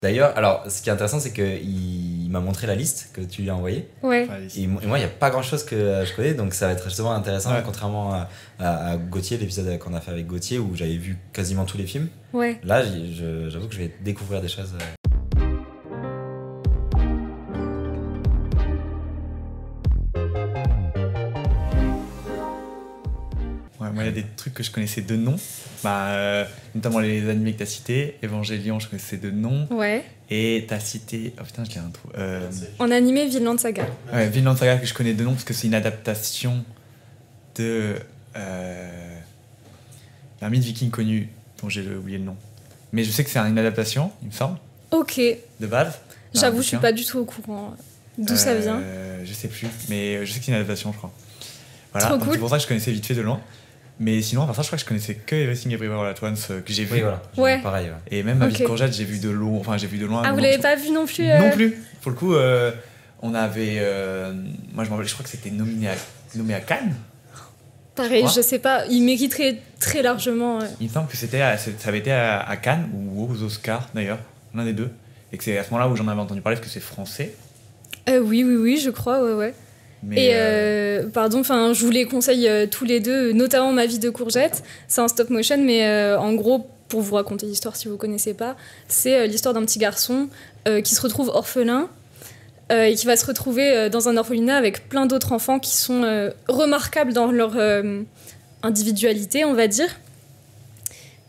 D'ailleurs, alors, ce qui est intéressant, c'est qu'il m'a montré la liste que tu lui as envoyée. Ouais. Et moi, il n'y a pas grand-chose que je connais, donc ça va être justement intéressant, contrairement à Gauthier, l'épisode qu'on a fait avec Gauthier, où j'avais vu quasiment tous les films. Ouais. Là, j'avoue que je vais découvrir des choses. Ouais, moi, il y a des trucs que je connaissais de nom, notamment les animés que tu as cités. Evangelion, je connaissais de nom. Ouais. Et tu as cité. Oh putain, je l'ai un trou. En animé, Vinland Saga. Ouais, Vinland Saga que je connais de nom parce que c'est une adaptation de. Un mythe viking connu dont j'ai oublié le nom. Mais je sais que c'est une adaptation, il me semble. Ok. De base. J'avoue, je suis pas du tout au courant d'où ça vient. Je sais plus, mais je sais que c'est une adaptation, je crois. Voilà, Trop donc cool. c'est pour ça que je connaissais vite fait de loin. Mais sinon, à part ça, je crois que je connaissais que Everything Everywhere All At Once que j'ai vu. Oui, voilà. Ouais. Pareil. Ouais. Et même Ma vie de courgette, j'ai vu de loin. Ah, vous l'avez pas vu non plus Non plus. Pour le coup, on avait. Moi, je me rappelle, je crois que c'était nommé à Cannes. Pareil, je sais pas. Il mériterait très largement. Il me semble que ça avait été à Cannes ou aux Oscars d'ailleurs, l'un des deux. Et que c'est à ce moment-là où j'en avais entendu parler parce que c'est français. Oui, je crois, ouais. Mais pardon, je vous les conseille tous les deux, notamment Ma vie de courgette. C'est un stop motion, mais en gros, pour vous raconter l'histoire si vous connaissez pas, c'est l'histoire d'un petit garçon qui se retrouve orphelin et qui va se retrouver dans un orphelinat avec plein d'autres enfants qui sont remarquables dans leur individualité, on va dire.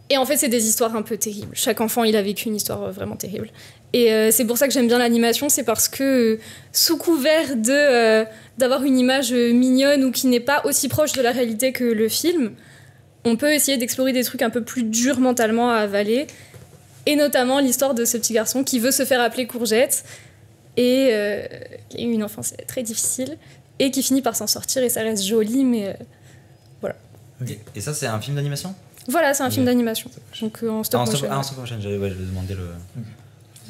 Et en fait, c'est des histoires un peu terribles. Chaque enfant, il a vécu une histoire vraiment terrible. Et c'est pour ça que j'aime bien l'animation, c'est parce que sous couvert d'avoir une image mignonne ou qui n'est pas aussi proche de la réalité que le film, on peut essayer d'explorer des trucs un peu plus durs mentalement à avaler. Et notamment l'histoire de ce petit garçon qui veut se faire appeler Courgette et qui a eu une enfance très difficile et qui finit par s'en sortir et ça reste joli, mais voilà. Okay. Et ça, c'est un film d'animation ? Voilà, c'est un film d'animation. Donc en stop motion. En stop motion, je vais demander le...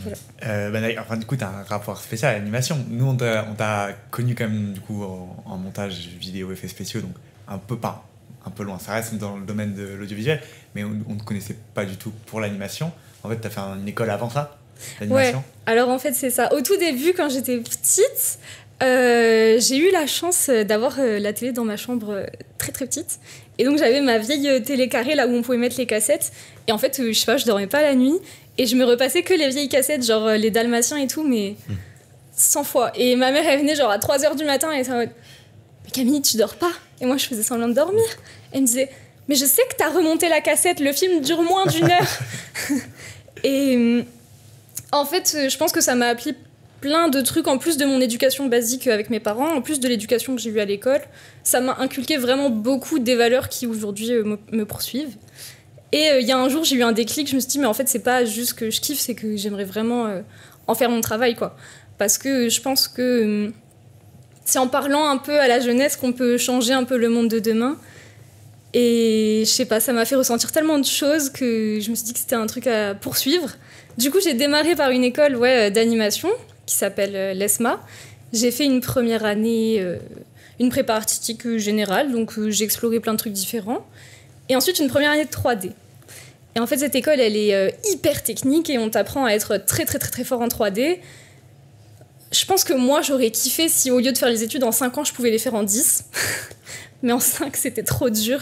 Voilà. D'ailleurs, du coup, tu as un rapport spécial à l'animation. Nous, on t'a connu quand même du coup, en montage vidéo, effets spéciaux, donc un peu loin. Ça reste dans le domaine de l'audiovisuel, mais on ne te connaissait pas du tout pour l'animation. En fait, tu as fait une école avant ça, l'animation. Ouais, alors en fait, c'est ça. Au tout début, quand j'étais petite, j'ai eu la chance d'avoir la télé dans ma chambre très très petite. Et donc, j'avais ma vieille télé carrée là où on pouvait mettre les cassettes. Et en fait, je sais pas, je dormais pas la nuit. Et je me repassais que les vieilles cassettes, genre les Dalmatiens et tout, mais 100 fois. Et ma mère, elle venait genre à 3h du matin et elle était en mode « Mais Camille, tu dors pas ?» Et moi, je faisais semblant de dormir. Elle me disait « Mais je sais que t'as remonté la cassette, le film dure moins d'1 heure. » Et en fait, je pense que ça m'a appris plein de trucs, en plus de mon éducation basique avec mes parents, en plus de l'éducation que j'ai eue à l'école. Ça m'a inculqué vraiment beaucoup des valeurs qui, aujourd'hui, me poursuivent. Et il y a un jour, j'ai eu un déclic, je me suis dit, mais en fait, c'est pas juste que je kiffe, c'est que j'aimerais vraiment en faire mon travail, quoi. Parce que je pense que c'est en parlant un peu à la jeunesse qu'on peut changer un peu le monde de demain. Et je sais pas, ça m'a fait ressentir tellement de choses que je me suis dit que c'était un truc à poursuivre. Du coup, j'ai démarré par une école d'animation qui s'appelle l'ESMA. J'ai fait une première année, une prépa artistique générale, donc j'ai exploré plein de trucs différents. Et ensuite, une première année de 3D. Et en fait, cette école, elle est hyper technique et on t'apprend à être très, très, très, très fort en 3D. Je pense que moi, j'aurais kiffé si, au lieu de faire les études en 5 ans, je pouvais les faire en 10. Mais en 5, c'était trop dur.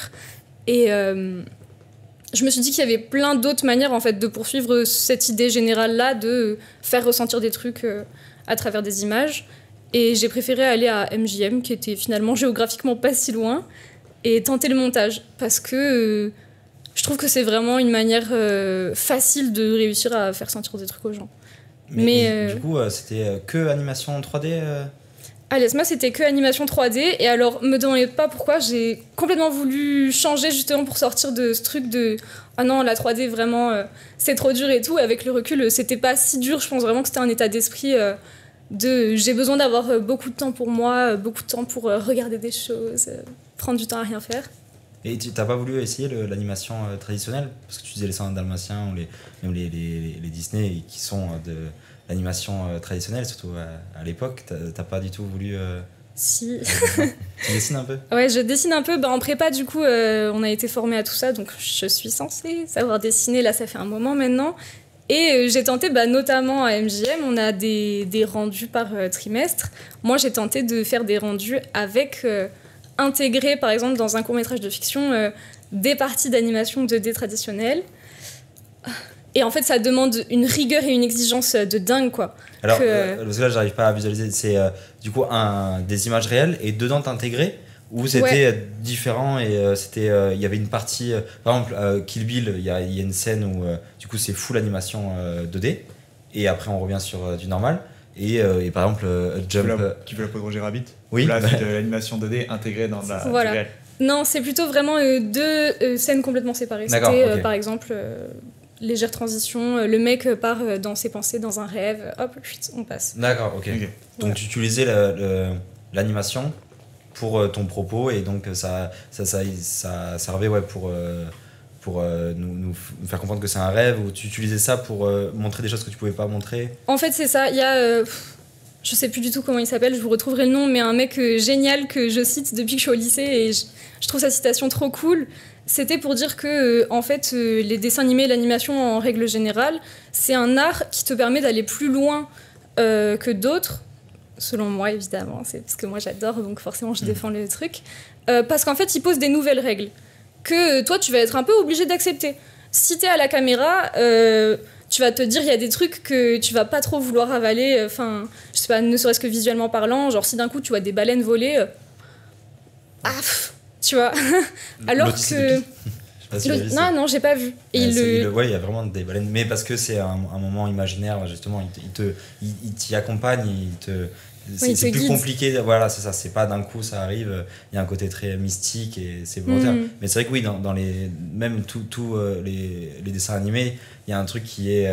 Et je me suis dit qu'il y avait plein d'autres manières, en fait, de poursuivre cette idée générale-là, de faire ressentir des trucs à travers des images. Et j'ai préféré aller à MJM, qui était finalement géographiquement pas si loin, et tenter le montage, parce que je trouve que c'est vraiment une manière facile de réussir à faire sentir des trucs aux gens. Mais du coup, c'était que animation 3D À l'ESMA, c'était que animation 3D, et alors, me demandez pas pourquoi, j'ai complètement voulu changer justement pour sortir de ce truc de « Ah non, la 3D, vraiment, c'est trop dur et tout », et avec le recul, c'était pas si dur, je pense vraiment que c'était un état d'esprit de « J'ai besoin d'avoir beaucoup de temps pour moi, beaucoup de temps pour regarder des choses ». Prendre du temps à rien faire. Et tu n'as pas voulu essayer l'animation traditionnelle ? Parce que tu disais les 101 Dalmatiens ou les Disney qui sont de l'animation traditionnelle, surtout à l'époque. Tu n'as pas du tout voulu... Si. Tu dessines un peu ? Ouais, je dessine un peu. En prépa, du coup, on a été formés à tout ça, donc je suis censée savoir dessiner. Là, ça fait un moment maintenant. Et j'ai tenté, notamment à MJM, on a des rendus par trimestre. Moi, j'ai tenté de faire des rendus avec intégrer, par exemple, dans un court-métrage de fiction, des parties d'animation 2D traditionnelles. Et en fait, ça demande une rigueur et une exigence de dingue, quoi. Alors, parce que là, j'arrive pas à visualiser. C'est du coup des images réelles et dedans t'intégrais ou c'était différent et il y avait une partie. Par exemple, Kill Bill, il y a une scène où du coup c'est full animation 2D et après on revient sur du normal. Et par exemple, Jump. Qui veut la peau de Roger Rabbit. Oui. Là, c'est de l'animation 2D intégrée dans la voilà. réelle. Non, c'est plutôt vraiment deux scènes complètement séparées. D'accord, C'était ok. par exemple. Légère transition, le mec part dans ses pensées dans un rêve, hop, chut, on passe. D'accord, ok. Ok. Donc tu utilisais l'animation pour ton propos et donc ça servait pour nous faire comprendre que c'est un rêve ou tu utilisais ça pour montrer des choses que tu pouvais pas montrer. En fait, c'est ça. Il y a, je sais plus du tout comment il s'appelle, je vous retrouverai le nom, mais un mec génial que je cite depuis que je suis au lycée et je trouve sa citation trop cool. C'était pour dire que, en fait, les dessins animés et l'animation en règle générale, c'est un art qui te permet d'aller plus loin que d'autres, selon moi évidemment, c'est parce que moi j'adore, donc forcément je défends le truc, parce qu'en fait il pose des nouvelles règles que toi tu vas être un peu obligé d'accepter. Si t'es à la caméra, tu vas te dire il y a des trucs que tu vas pas trop vouloir avaler, enfin je sais pas, ne serait-ce que visuellement parlant, genre si d'un coup tu vois des baleines voler, tu vois. Alors L'Odyssée que de Pi. Je sais pas si tu l'as vu, ça. non j'ai pas vu. Et il y a vraiment des baleines, mais parce que c'est un moment imaginaire justement, il t'y accompagne, c'est plus guide. compliqué, voilà, c'est ça, c'est pas d'un coup ça arrive, il y a un côté très mystique et c'est volontaire. Mais c'est vrai que oui, dans même tous les dessins animés, il y a un truc qui est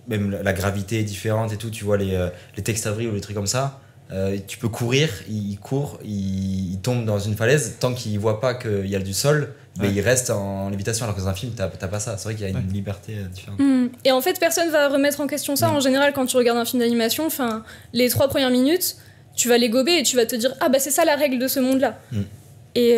même la gravité est différente et tout, tu vois les textes avril ou les trucs comme ça. Tu peux courir, il court, il tombe dans une falaise, tant qu'il voit pas qu'il y a du sol, mais il reste en lévitation, alors que dans un film t'as pas ça. C'est vrai qu'il y a une liberté différente. Et en fait personne va remettre en question ça. En général quand tu regardes un film d'animation, les 3 premières minutes tu vas les gober et tu vas te dire c'est ça la règle de ce monde là. Et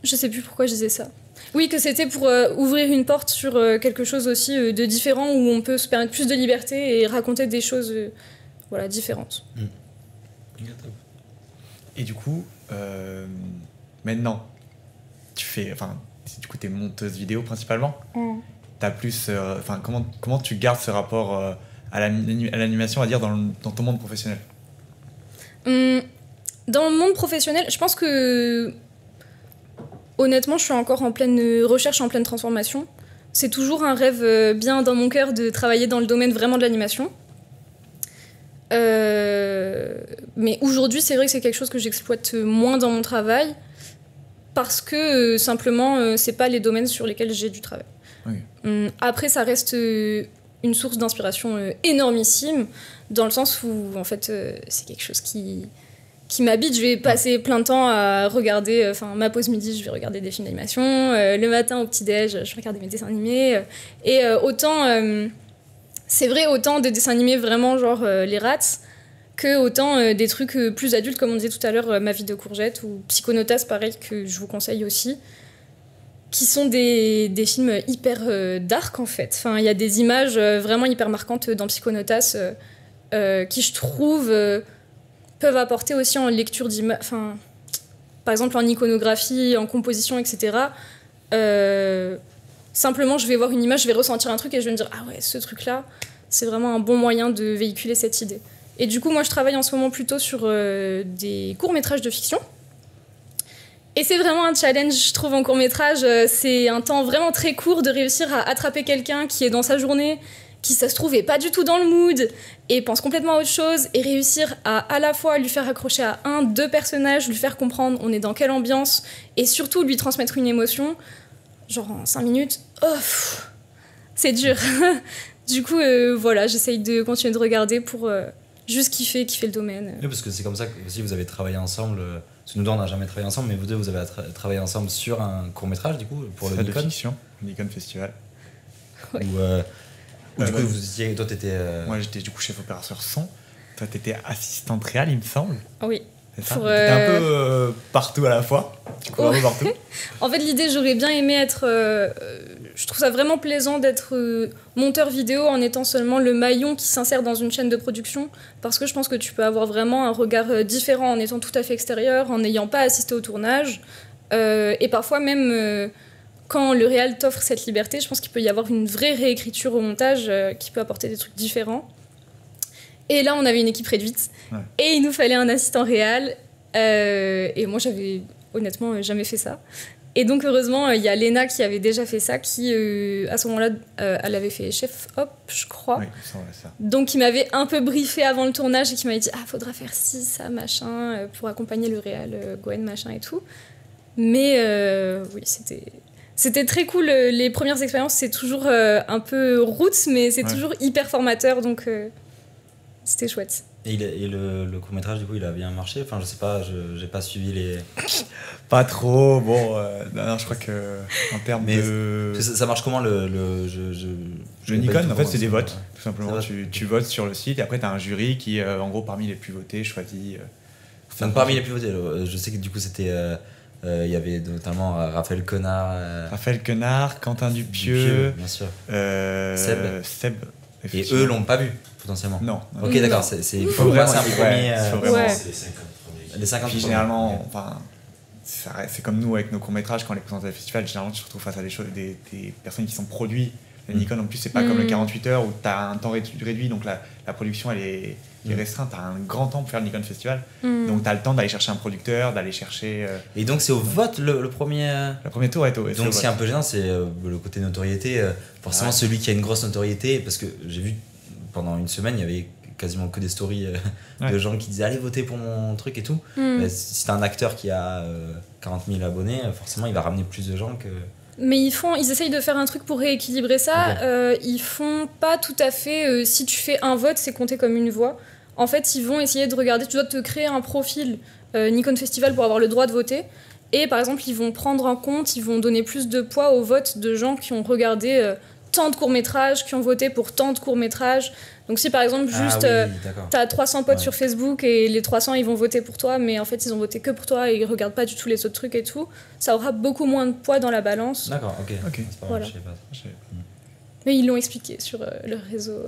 je sais plus pourquoi je disais ça. Oui, que c'était pour ouvrir une porte sur quelque chose aussi de différent où on peut se permettre plus de liberté et raconter des choses différentes. Et du coup, maintenant, du coup, t'es monteuse vidéo principalement. T'as plus, comment tu gardes ce rapport à l'animation, à dire dans ton monde professionnel? Dans le monde professionnel, je pense que honnêtement, je suis encore en pleine recherche, en pleine transformation. C'est toujours un rêve bien dans mon cœur de travailler dans le domaine vraiment de l'animation. Mais aujourd'hui, c'est vrai que c'est quelque chose que j'exploite moins dans mon travail parce que simplement, c'est pas les domaines sur lesquels j'ai du travail. Okay. Après, ça reste une source d'inspiration énormissime dans le sens où, en fait, c'est quelque chose qui m'habite. Je vais passer plein de temps à regarder, ma pause midi, je vais regarder des films d'animation. Le matin, au petit-déj, je vais regarder mes dessins animés. Et c'est vrai, autant de dessins animés vraiment genre les Rats, que autant des trucs plus adultes, comme on disait tout à l'heure, Ma vie de courgette ou Psychonautas, pareil, que je vous conseille aussi, qui sont des films hyper dark en fait. Il y a des images vraiment hyper marquantes dans Psychonautas qui, je trouve, peuvent apporter aussi en lecture d'images, par exemple en iconographie, en composition, etc. Simplement, je vais voir une image, je vais ressentir un truc et je vais me dire ah ouais, ce truc-là, c'est vraiment un bon moyen de véhiculer cette idée. Et du coup, moi, je travaille en ce moment plutôt sur des courts-métrages de fiction. Et c'est vraiment un challenge, je trouve, en court-métrage. C'est un temps vraiment très court de réussir à attraper quelqu'un qui est dans sa journée, qui, ça se trouve, est pas du tout dans le mood et pense complètement à autre chose, et réussir à la fois lui faire accrocher à 2 personnages, lui faire comprendre on est dans quelle ambiance, et surtout lui transmettre une émotion. Genre en 5 minutes, c'est dur. Du coup, j'essaye de continuer de regarder pour juste kiffer le domaine. Oui, parce que c'est comme ça que aussi vous avez travaillé ensemble. Parce que nous deux, on n'a jamais travaillé ensemble, mais vous deux, vous avez travaillé ensemble sur un court-métrage, du coup, pour le Nikon. Le Nikon Festival. Ouais. Où du coup, vous étiez, toi, t'étais... Moi, j'étais du coup chef opérateur son. Toi, t'étais assistante réelle, il me semble. Oui. C'est ça. Pour, T'es un peu partout à la fois. Tu cours un peu partout. En fait, l'idée, j'aurais bien aimé être... je trouve ça vraiment plaisant d'être monteur vidéo en étant seulement le maillon qui s'insère dans une chaîne de production, parce que je pense que tu peux avoir vraiment un regard différent en étant tout à fait extérieur, en n'ayant pas assisté au tournage. Et parfois même, quand le réal t'offre cette liberté, je pense qu'il peut y avoir une vraie réécriture au montage qui peut apporter des trucs différents. Et là, on avait une équipe réduite. Ouais. Et il nous fallait un assistant réal. Et moi, j'avais honnêtement jamais fait ça. Et donc, heureusement, il y a Léna qui avait déjà fait ça, qui, à ce moment-là, elle avait fait Chef Hop, je crois. Oui, ça. Donc, qui m'avait un peu briefé avant le tournage et qui m'avait dit « Ah, faudra faire ci, ça, machin, pour accompagner le réal, Gwen, machin et tout. » Mais oui, c'était très cool. Les premières expériences, c'est toujours un peu roots, mais c'est toujours hyper formateur, donc c'était chouette. Et le court-métrage, du coup, il a bien marché? Enfin, je sais pas, j'ai pas suivi les... Pas trop, bon... non, je crois que en termes de... Ça marche comment le Nikon, en fait, c'est des votes, tout simplement. Tu votes sur le site, et après, t'as un jury qui, en gros, parmi les plus votés, choisit... Donc, parmi les plus votés, je sais que, du coup, c'était... il y avait notamment Raphaël Quenard, Quentin Dupieux, bien sûr. Seb. Et eux l'ont pas vu potentiellement. Non. Ok, d'accord. Il faut vraiment c'est un premier. C'est les 50 premiers. Les 50 puis généralement, enfin, c'est comme nous avec nos courts métrages quand on les présente à des festivals. Généralement, tu te retrouves face à des personnes qui sont produits. La Nikon, en plus, c'est pas comme le 48 heures où tu as un temps réduit, donc la production elle est restreinte. Tu as un grand temps pour faire le Nikon Festival, donc tu as le temps d'aller chercher un producteur, d'aller chercher. Et donc, c'est au vote le premier. Le premier tour est au Donc, ce qui est un peu gênant, c'est le côté notoriété. Forcément, celui qui a une grosse notoriété, parce que j'ai vu pendant une semaine, il y avait quasiment que des stories de gens qui disaient allez voter pour mon truc et tout. Si t'as un acteur qui a 40 000 abonnés, forcément, il va ramener plus de gens que. Mais ils essayent de faire un truc pour rééquilibrer ça. Okay. Ils font pas tout à fait... si tu fais un vote, c'est compté comme une voix. En fait, ils vont essayer de regarder... Tu dois te créer un profil Nikon Festival pour avoir le droit de voter. Et par exemple, ils vont prendre en compte, ils vont donner plus de poids au vote de gens qui ont regardé tant de courts-métrages, qui ont voté pour tant de courts-métrages. Donc si par exemple, juste, t'as 300 potes sur Facebook et les 300, ils vont voter pour toi, mais en fait, ils ont voté que pour toi et ils regardent pas du tout les autres trucs et tout, ça aura beaucoup moins de poids dans la balance. D'accord, ok. C'est pas voilà. Je sais pas. Mais ils l'ont expliqué sur leur réseau,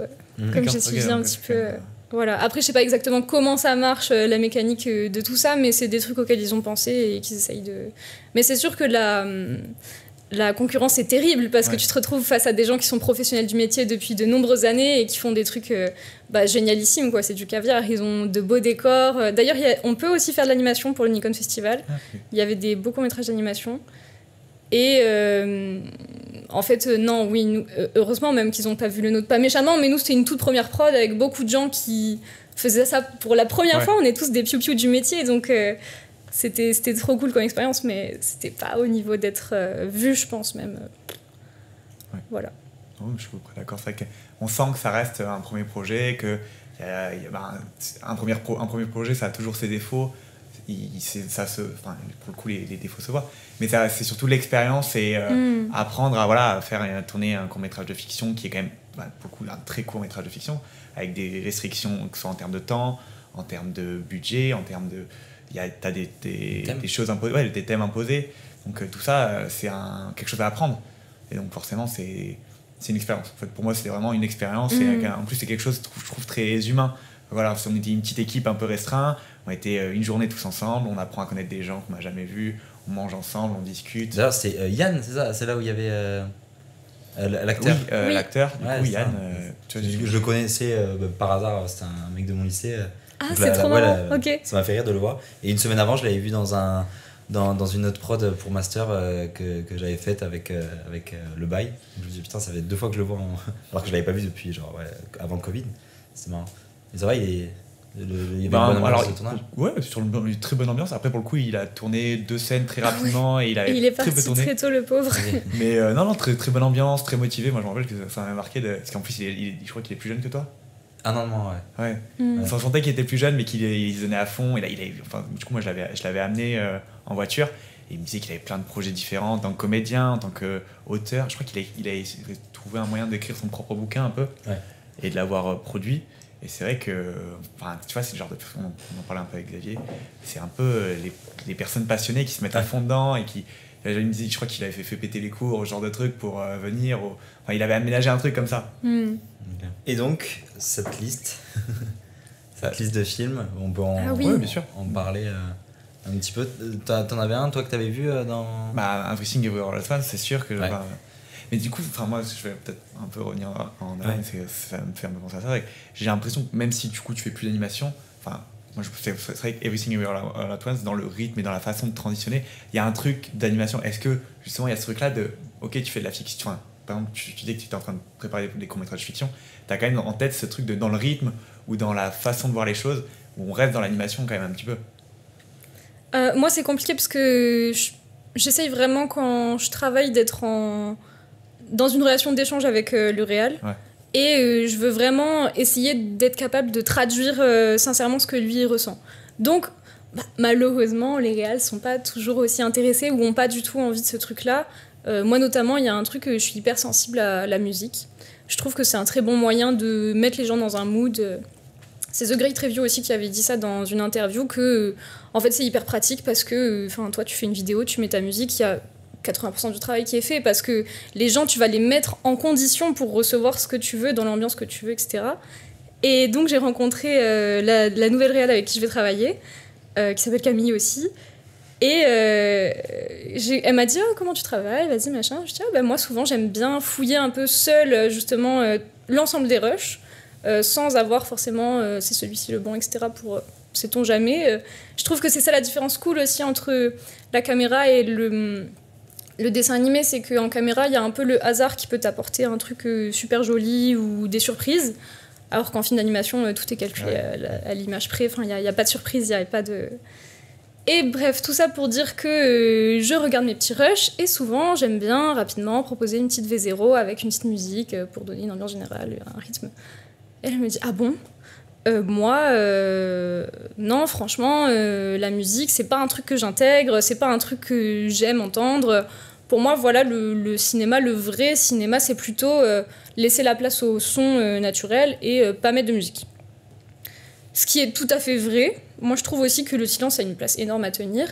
comme j'ai suivi un petit peu... Voilà. Après, je sais pas exactement comment ça marche, la mécanique de tout ça, mais c'est des trucs auxquels ils ont pensé et qu'ils essayent de... Mais c'est sûr que la concurrence est terrible parce que tu te retrouves face à des gens qui sont professionnels du métier depuis de nombreuses années et qui font des trucs génialissimes, quoi. C'est du caviar, ils ont de beaux décors. D'ailleurs, on peut aussi faire de l'animation pour le Nikon Festival. Il y avait des beaux courts-métrages d'animation. Et en fait, non, oui, nous, heureusement même qu'ils n'ont pas vu le nôtre, pas méchamment, mais nous, c'était une toute première prod avec beaucoup de gens qui faisaient ça pour la première fois. On est tous des piou-piou du métier, donc... C'était trop cool comme expérience, mais c'était pas au niveau d'être vu, je pense même. Voilà. Oh, je suis d'accord. C'est vrai qu'on sent que ça reste un premier projet, que un premier projet, ça a toujours ses défauts. Pour le coup, les défauts se voient. Mais c'est surtout l'expérience et apprendre à tourner un court-métrage de fiction qui est quand même, pour le coup, un très court-métrage de fiction, avec des restrictions, que ce soit en termes de temps, en termes de budget, en termes de... T'as des choses imposées, des thèmes imposés. Donc tout ça, c'est quelque chose à apprendre. Et donc forcément, c'est une expérience. En fait, pour moi, c'est vraiment une expérience. Et en plus, c'est quelque chose, je trouve, très humain. Voilà, on était une petite équipe un peu restreinte. On était une journée tous ensemble. On apprend à connaître des gens qu'on n'a jamais vus. On mange ensemble, on discute. D'ailleurs, c'est Yann, c'est ça? C'est là où il y avait l'acteur? Oui, l'acteur. Du coup, Yann... je le connaissais par hasard. C'était un mec de mon lycée. Ah, c'est trop marrant, ok. Ça m'a fait rire de le voir. Et une semaine avant, je l'avais vu dans une autre prod pour Master que j'avais faite avec le bail. Je me dis putain, ça fait 2 fois que je le vois, alors que je l'avais pas vu depuis avant le Covid. C'est marrant. Mais ça va, il y avait une bonne ambiance de tournage. Ouais, sur une très bonne ambiance. Après, pour le coup, il a tourné 2 scènes très rapidement et il est parti très tôt, le pauvre. Mais non, très, très bonne ambiance, très motivé. Moi, je me rappelle que ça m'a marqué parce qu'en plus, je crois qu'il est plus jeune que toi. Un an de moins, ouais. Enfin, je sentais qu'il était plus jeune, mais qu'il se donnait à fond. Et là, du coup, moi, je l'avais amené en voiture. Et il me disait qu'il avait plein de projets différents, en tant que comédien, en tant qu'auteur. Je crois qu'il a trouvé un moyen d'écrire son propre bouquin un peu et de l'avoir produit. Et c'est vrai que, tu vois, c'est le genre de personnes, on en parlait un peu avec Xavier, c'est un peu les personnes passionnées qui se mettent à fond dedans et qui, il me disait, je crois qu'il avait fait péter les cours, ce genre de truc pour venir, enfin, il avait aménagé un truc comme ça. Et donc, cette liste de films, on peut oui, bien sûr. en parler un petit peu. T'en avais un, toi, que t'avais vu dans... Everything Everywhere All at Once, c'est sûr que... Mais du coup, moi, je vais peut-être un peu revenir en avant, ça me fait un peu penser à ça. J'ai l'impression que même si du coup tu fais plus d'animation, moi c'est vrai que Everything Everywhere All at Once, dans le rythme et dans la façon de transitionner, il y a un truc d'animation. Est-ce que justement il y a ce truc-là de, ok, tu fais de la fiction, par exemple, tu dis que tu es en train de préparer des courts-métrages fiction, tu as quand même en tête ce truc de dans le rythme ou dans la façon de voir les choses, où on reste dans l'animation quand même un petit peu. Moi, c'est compliqué parce que j'essaye vraiment quand je travaille d'être dans une relation d'échange avec le réal. Et je veux vraiment essayer d'être capable de traduire sincèrement ce que lui ressent. Donc, malheureusement, les réals sont pas toujours aussi intéressés ou ont pas du tout envie de ce truc-là. Moi, notamment, il y a un truc, je suis hyper sensible à la musique. Je trouve que c'est un très bon moyen de mettre les gens dans un mood. C'est The Great Review aussi qui avait dit ça dans une interview, que en fait, c'est hyper pratique parce que toi, tu fais une vidéo, tu mets ta musique, il y a 80% du travail qui est fait parce que les gens, tu vas les mettre en condition pour recevoir ce que tu veux, dans l'ambiance que tu veux, etc. Et donc, j'ai rencontré la nouvelle réal avec qui je vais travailler, qui s'appelle Camille aussi. Et elle m'a dit comment tu travailles, vas-y, machin. Je dis moi, souvent, j'aime bien fouiller un peu seule, justement, l'ensemble des rushs, sans avoir forcément c'est celui-ci le bon, etc. pour sait-on jamais. Je trouve que c'est ça la différence cool aussi entre la caméra et le dessin animé, c'est qu'en caméra, il y a un peu le hasard qui peut t'apporter un truc super joli ou des surprises, alors qu'en film d'animation, tout est calculé à l'image près. Enfin, il n'y a pas de surprise, il n'y a pas de... Et bref, tout ça pour dire que je regarde mes petits rushs et souvent, j'aime bien rapidement proposer une petite V0 avec une petite musique pour donner une ambiance générale, un rythme. Et elle me dit « Ah bon ? Moi, non, franchement, la musique, c'est pas un truc que j'intègre, c'est pas un truc que j'aime entendre. » Pour moi, voilà, le cinéma, le vrai cinéma, c'est plutôt laisser la place au son naturel et pas mettre de musique. Ce qui est tout à fait vrai. Moi, je trouve aussi que le silence a une place énorme à tenir.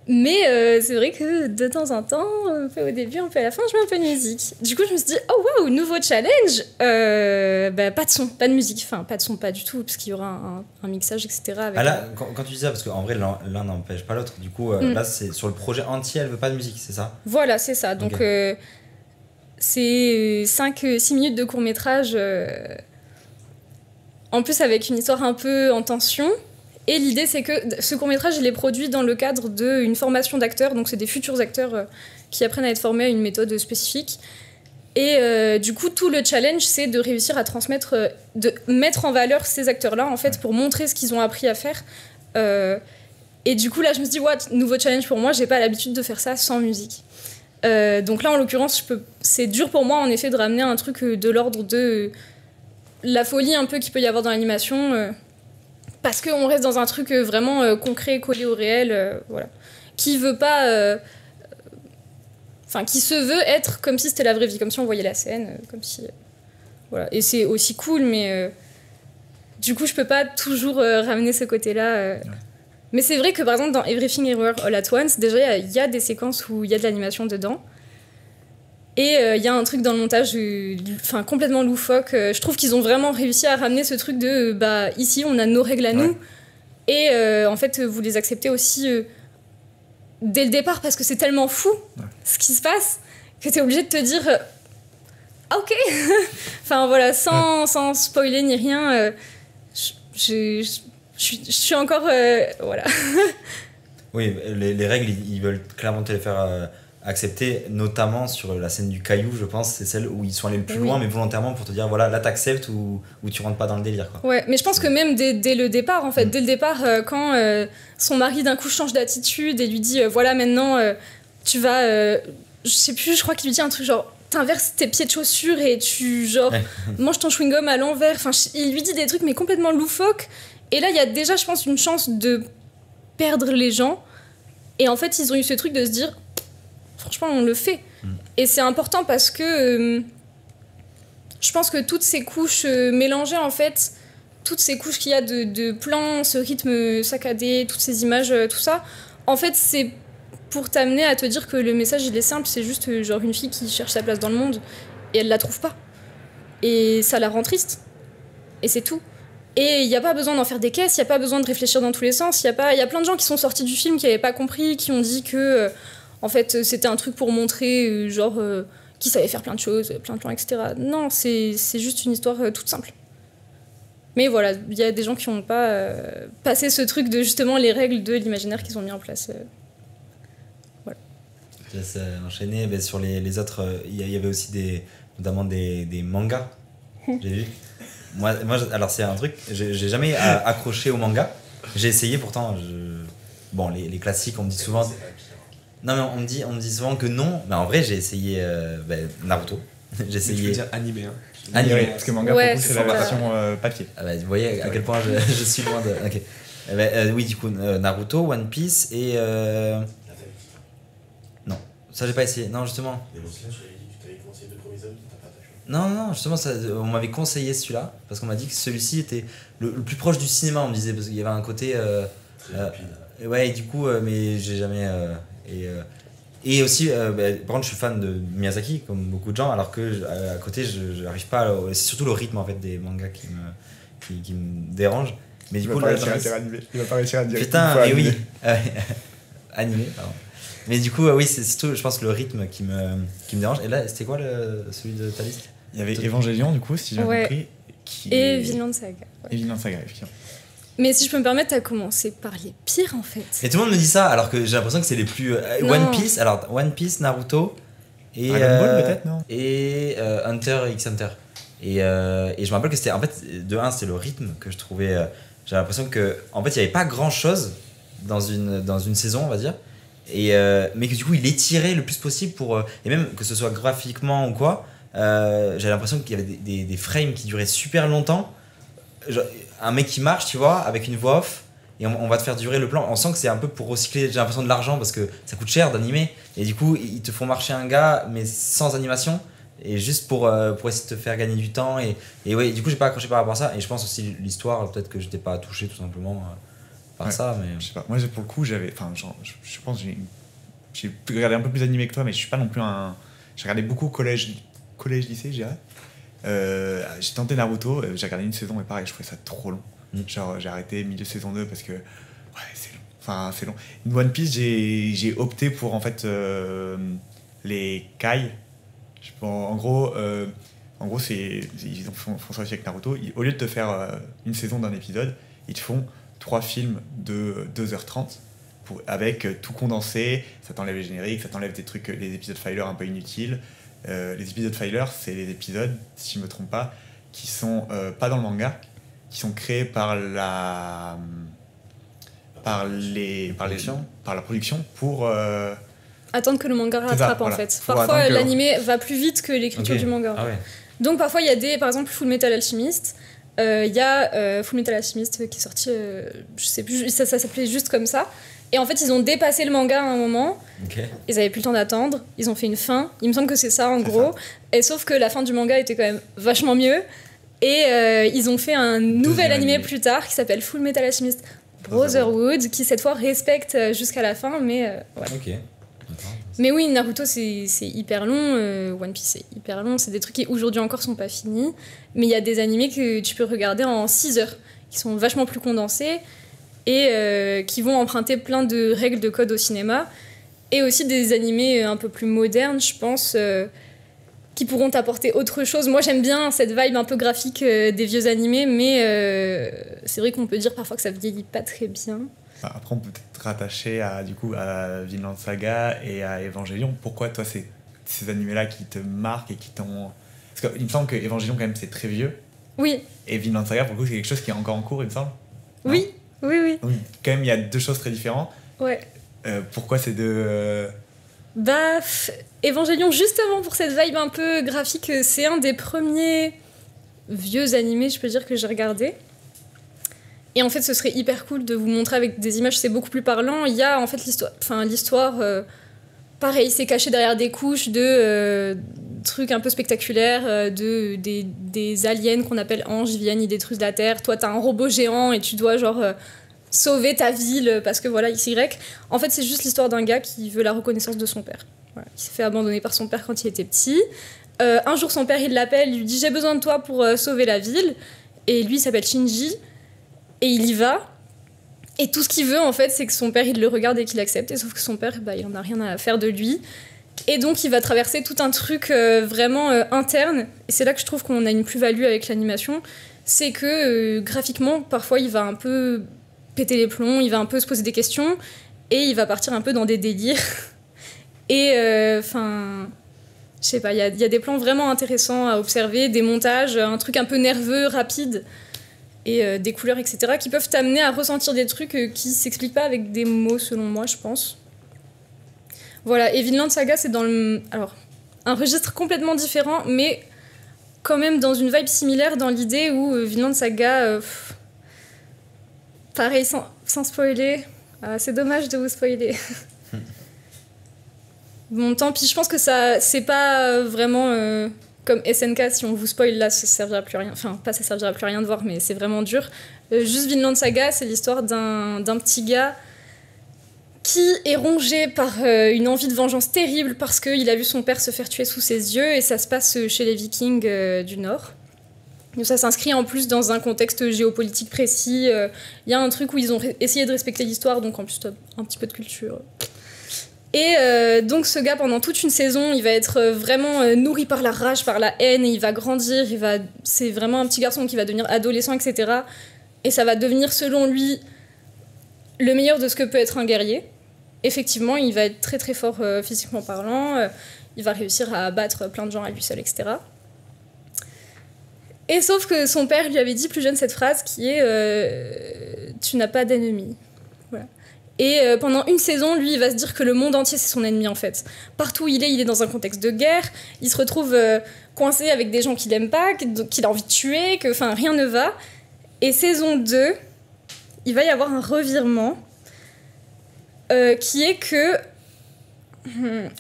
Mais c'est vrai que de temps en temps, un peu au début, un peu à la fin, je mets un peu de musique. Du coup, je me suis dit, oh waouh, nouveau challenge. Pas de son, pas de musique. Enfin, pas de son, pas du tout, parce qu'il y aura un mixage, etc. Avec là, quand tu dis ça, parce qu'en vrai, l'un n'empêche pas l'autre. Du coup, là, c'est sur le projet entier, elle veut pas de musique, c'est ça ? Voilà, c'est ça. Donc, c'est 5-6 minutes de court-métrage. En plus, avec une histoire un peu en tension. Et l'idée, c'est que ce court-métrage, je l'ai produit dans le cadre d'une formation d'acteurs. Donc, c'est des futurs acteurs qui apprennent à être formés à une méthode spécifique. Et du coup, tout le challenge, c'est de réussir à transmettre, de mettre en valeur ces acteurs-là, en fait, pour montrer ce qu'ils ont appris à faire. Et du coup, là, je me suis dit, nouveau challenge pour moi, j'ai pas l'habitude de faire ça sans musique. Donc là, en l'occurrence, c'est dur pour moi, en effet, de ramener un truc de l'ordre de la folie un peu qu'il peut y avoir dans l'animation... parce qu'on reste dans un truc vraiment concret, collé au réel, voilà. Qui veut pas... qui se veut être comme si c'était la vraie vie, comme si on voyait la scène, comme si... voilà. Et c'est aussi cool, mais... du coup, je peux pas toujours ramener ce côté-là. Mais c'est vrai que, par exemple, dans Everything Everywhere All at Once, déjà, il y a des séquences où il y a de l'animation dedans. Et il y a un truc dans le montage complètement loufoque. Je trouve qu'ils ont vraiment réussi à ramener ce truc de ici on a nos règles à nous et en fait vous les acceptez aussi dès le départ parce que c'est tellement fou ce qui se passe que t'es obligé de te dire ok. Enfin voilà, sans spoiler ni rien, je suis encore voilà. Oui, les règles ils veulent clairement te les faire accepter, notamment sur la scène du caillou, je pense, c'est celle où ils sont allés le plus loin, mais volontairement pour te dire, voilà, là t'acceptes ou tu rentres pas dans le délire, quoi. Ouais, mais je pense que même dès le départ, en fait, dès le départ, quand son mari d'un coup change d'attitude et lui dit, voilà, maintenant, tu vas, je sais plus, je crois qu'il lui dit un truc genre, t'inverses tes pieds de chaussures et tu, genre, manges ton chewing-gum à l'envers. Enfin, il lui dit des trucs, mais complètement loufoques. Et là, il y a déjà, je pense, une chance de perdre les gens. Et en fait, ils ont eu ce truc de se dire, franchement, on le fait. Et c'est important parce que je pense que toutes ces couches mélangées, en fait, toutes ces couches qu'il y a de plans, ce rythme saccadé, toutes ces images, tout ça, en fait, c'est pour t'amener à te dire que le message, il est simple, c'est juste genre une fille qui cherche sa place dans le monde et elle la trouve pas. Et ça la rend triste. Et c'est tout. Et il n'y a pas besoin d'en faire des caisses, il n'y a pas besoin de réfléchir dans tous les sens. Il y a plein de gens qui sont sortis du film qui n'avaient pas compris, qui ont dit que en fait, c'était un truc pour montrer qui savait faire plein de choses, plein de plans, etc. Non, c'est juste une histoire toute simple. Mais voilà, il y a des gens qui n'ont pas passé ce truc de justement les règles de l'imaginaire qu'ils ont mis en place. Voilà. Je laisse enchaîner. Mais sur les autres, il y avait aussi notamment des mangas. J'ai vu. Moi, alors c'est un truc, j'ai jamais accroché au manga. J'ai essayé pourtant. Bon, les classiques, on me dit souvent. Non, mais on me dit souvent que non. Mais en vrai, j'ai essayé Naruto. J'ai essayé. Tu veux dire animé, hein. Animé. Parce que manga, Ouais, pour vous, c'est la version papier. Ah bah, vous voyez à quel point je suis loin de. Ok. Oui, du coup, Naruto, One Piece et. Non, ça j'ai pas essayé. Non, justement. Tu t'avais commencé les 2 premiers hommes, t'as pas attaché. Non, justement, on m'avait conseillé celui-là parce qu'on m'a dit que celui-ci était le plus proche du cinéma, on me disait, parce qu'il y avait un côté. Très rapide. Ouais, et du coup, mais j'ai jamais. Et aussi, par contre, je suis fan de Miyazaki, comme beaucoup de gens, alors que à côté, je n'arrive pas. C'est surtout le rythme en fait des mangas qui me dérange. Mais du coup, là, Il va pas réussir à dire. putain, mais oui. Animé, pardon. Mais du coup, oui, c'est surtout, je pense, le rythme qui me dérange. Et là, c'était quoi celui de ta liste? Il y avait Evangelion, du coup, si j'ai bien compris. Et Vinland Saga. Ouais. Et Vinland Saga, effectivement. Mais si je peux me permettre, t'as commencé par les pires en fait. Et tout le monde me dit ça, alors que j'ai l'impression que c'est les plus. One Piece, Naruto. Et, Dragon Ball, peut-être, non? Et Hunter x Hunter. Et je me rappelle que c'était. En fait, de un, c'était le rythme que je trouvais. J'ai l'impression que. En fait, il n'y avait pas grand chose dans une saison, on va dire. Mais que du coup, il étirait le plus possible pour. Et même que ce soit graphiquement ou quoi, j'avais l'impression qu'il y avait des frames qui duraient super longtemps. Genre, un mec qui marche, tu vois, avec une voix off, et on va te faire durer le plan. On sent que c'est un peu pour recycler, j'ai l'impression, de l'argent, parce que ça coûte cher d'animer. Et du coup, ils te font marcher un gars, mais sans animation, et juste pour essayer de te faire gagner du temps. Et ouais, du coup, j'ai pas accroché par rapport à ça. Et je pense aussi l'histoire, peut-être que j'étais pas touché tout simplement par ça. Mais je sais pas. Moi, pour le coup, j'avais. Enfin, je pense que j'ai regardé un peu plus animé que toi, mais je suis pas non plus un. J'ai regardé beaucoup collège-lycée, je dirais. J'ai tenté Naruto, j'ai regardé une saison et pareil, je trouvais ça trop long. Genre, j'ai arrêté milieu saison 2 parce que ouais, c'est long. Enfin, c'est long. One Piece, j'ai opté pour en fait les Kai. En gros, ils font ça aussi avec Naruto. Au lieu de te faire une saison d'un épisode, ils te font 3 films de 2h30 avec tout condensé. Ça t'enlève les génériques, ça t'enlève des trucs, les épisodes filler un peu inutiles. Les épisodes filler, c'est les épisodes, si je me trompe pas, qui sont pas dans le manga, qui sont créés par la production pour Attendre que le manga rattrape voilà. en fait. Pour Parfois, attendre que- l'animé va plus vite que l'écriture du manga. Ah ouais. Donc parfois, il y a par exemple, Full Metal Alchemist. Il y a Full Metal Alchemist qui est sorti, je sais plus, ça s'appelait juste comme ça. Et en fait, ils ont dépassé le manga à un moment. Okay. Ils avaient plus le temps d'attendre. Ils ont fait une fin. Il me semble que c'est ça en gros. Ça. Et sauf que la fin du manga était quand même vachement mieux. Et ils ont fait un nouvel animé plus tard qui s'appelle Full Metal Alchemist Brotherhood, qui cette fois respecte jusqu'à la fin. Mais voilà. Ok. Mais oui, Naruto c'est hyper long. One Piece c'est hyper long. C'est des trucs qui aujourd'hui encore sont pas finis. Mais il y a des animés que tu peux regarder en 6 heures, qui sont vachement plus condensés. Et qui vont emprunter plein de règles de code au cinéma, et aussi des animés un peu plus modernes, je pense, qui pourront t'apporter autre chose. Moi, j'aime bien cette vibe un peu graphique des vieux animés, mais c'est vrai qu'on peut dire parfois que ça vieillit pas très bien. Après, on peut peut-être rattacher à Vinland Saga et à Evangelion. Pourquoi, toi, c'est ces animés-là qui te marquent et qui t'ont... Parce qu'il me semble que Evangelion, quand même, c'est très vieux. Oui. Et Vinland Saga, pour le coup, c'est quelque chose qui est encore en cours, il me semble. Non? Oui. Oui. Donc, quand même, il y a 2 choses très différentes. Ouais. Pourquoi ces deux... Evangelion, justement, pour cette vibe un peu graphique, c'est un des premiers vieux animés, je peux dire, que j'ai regardé. Et en fait, ce serait hyper cool de vous montrer avec des images, c'est beaucoup plus parlant. Il y a en fait l'histoire, pareil, c'est caché derrière des couches trucs un peu spectaculaires, des aliens qu'on appelle anges, viennent, ils détruisent la Terre. Toi, t'as un robot géant et tu dois genre sauver ta ville parce que voilà, XY. En fait, c'est juste l'histoire d'un gars qui veut la reconnaissance de son père. Voilà, qui s'est fait abandonner par son père quand il était petit. Un jour, son père, il l'appelle, il lui dit « J'ai besoin de toi pour sauver la ville ». Et lui, il s'appelle Shinji. Et il y va. Et tout ce qu'il veut, en fait, c'est que son père, il le regarde et qu'il accepte. Et sauf que son père, il en a rien à faire de lui. Et donc, il va traverser tout un truc vraiment interne. Et c'est là que je trouve qu'on a une plus-value avec l'animation. C'est que, graphiquement, parfois, il va un peu péter les plombs, il va un peu se poser des questions. Et il va partir un peu dans des délires. Et, enfin... je sais pas, il y a des plans vraiment intéressants à observer, des montages, un truc un peu nerveux, rapide. Et des couleurs, etc., qui peuvent t'amener à ressentir des trucs qui s'expliquent pas avec des mots, selon moi, je pense. Voilà, et Vinland Saga, c'est dans un registre complètement différent, mais quand même dans une vibe similaire, dans l'idée où Vinland Saga... pareil, sans spoiler... c'est dommage de vous spoiler. Bon, tant pis, je pense que ça, c'est pas vraiment... comme SNK, si on vous spoil là, ça servira plus à rien. Enfin, pas ça servira plus à rien de voir, mais c'est vraiment dur. Juste Vinland Saga, c'est l'histoire d'un petit gars qui est rongé par une envie de vengeance terrible parce qu'il a vu son père se faire tuer sous ses yeux, et ça se passe chez les Vikings du Nord. Donc ça s'inscrit en plus dans un contexte géopolitique précis. Il y a un truc où ils ont essayé de respecter l'histoire, donc en plus t'as un petit peu de culture. Et donc ce gars, pendant toute une saison, il va être vraiment nourri par la rage, par la haine, et il va grandir, c'est vraiment un petit garçon qui va devenir adolescent, etc. Et ça va devenir, selon lui, le meilleur de ce que peut être un guerrier. Effectivement, il va être très très fort physiquement parlant, il va réussir à abattre plein de gens à lui seul, etc. Et sauf que son père lui avait dit plus jeune cette phrase qui est « Tu n'as pas d'ennemi ». Voilà. Et pendant une saison, lui, il va se dire que le monde entier, c'est son ennemi, en fait. Partout où il est dans un contexte de guerre. Il se retrouve coincé avec des gens qu'il n'aime pas, qu'il a envie de tuer, que rien ne va. Et saison 2, il va y avoir un revirement qui est que,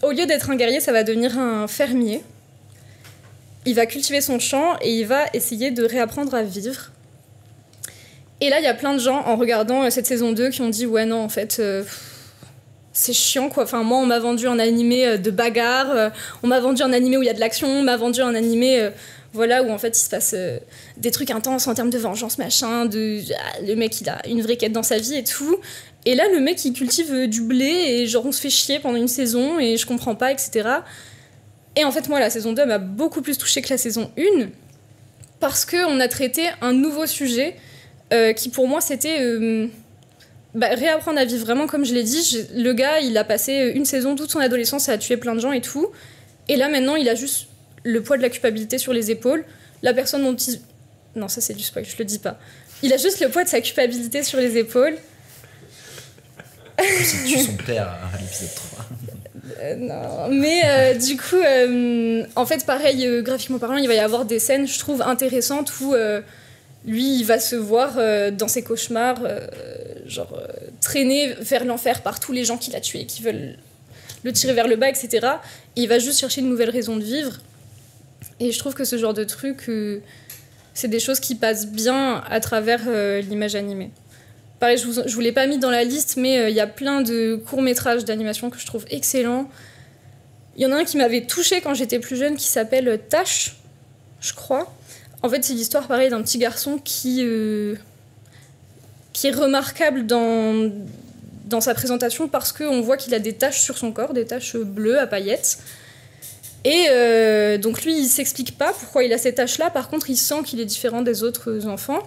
au lieu d'être un guerrier, ça va devenir un fermier. Il va cultiver son champ et il va essayer de réapprendre à vivre. Et là, il y a plein de gens, en regardant cette saison 2, qui ont dit « Ouais, non, en fait, c'est chiant, quoi. Enfin, moi, on m'a vendu un animé de bagarre, on m'a vendu un animé où il y a de l'action, on m'a vendu un animé voilà, où, en fait, il se passe des trucs intenses en termes de vengeance, machin, le mec, il a une vraie quête dans sa vie et tout. Et là, le mec, il cultive du blé et genre, on se fait chier pendant une saison et je comprends pas, etc. » Et en fait, moi, la saison 2 m'a beaucoup plus touchée que la saison 1 parce qu'on a traité un nouveau sujet qui pour moi c'était réapprendre à vivre vraiment comme je l'ai dit. Le gars, il a passé une saison, toute son adolescence à tuer plein de gens et tout, et là maintenant il a juste le poids de la culpabilité sur les épaules. La personne dont il... Non, ça c'est du spoil, je le dis pas. Il a juste le poids de sa culpabilité sur les épaules. Il tue son père à l'épisode 3. Non, mais du coup en fait pareil, graphiquement parlant, il va y avoir des scènes, je trouve, intéressantes où lui, il va se voir dans ses cauchemars, traîner vers l'enfer par tous les gens qu'il a tués, qui veulent le tirer vers le bas, etc. Et il va juste chercher une nouvelle raison de vivre. Et je trouve que ce genre de truc, c'est des choses qui passent bien à travers l'image animée. Pareil, je vous l'ai pas mis dans la liste, mais il y a plein de courts-métrages d'animation que je trouve excellents. Il y en a un qui m'avait touchée quand j'étais plus jeune, qui s'appelle Tash, je crois. En fait, c'est l'histoire, pareil, d'un petit garçon qui est remarquable dans sa présentation parce qu'on voit qu'il a des taches sur son corps, des taches bleues à paillettes. Et donc lui, il s'explique pas pourquoi il a ces taches-là. Par contre, il sent qu'il est différent des autres enfants.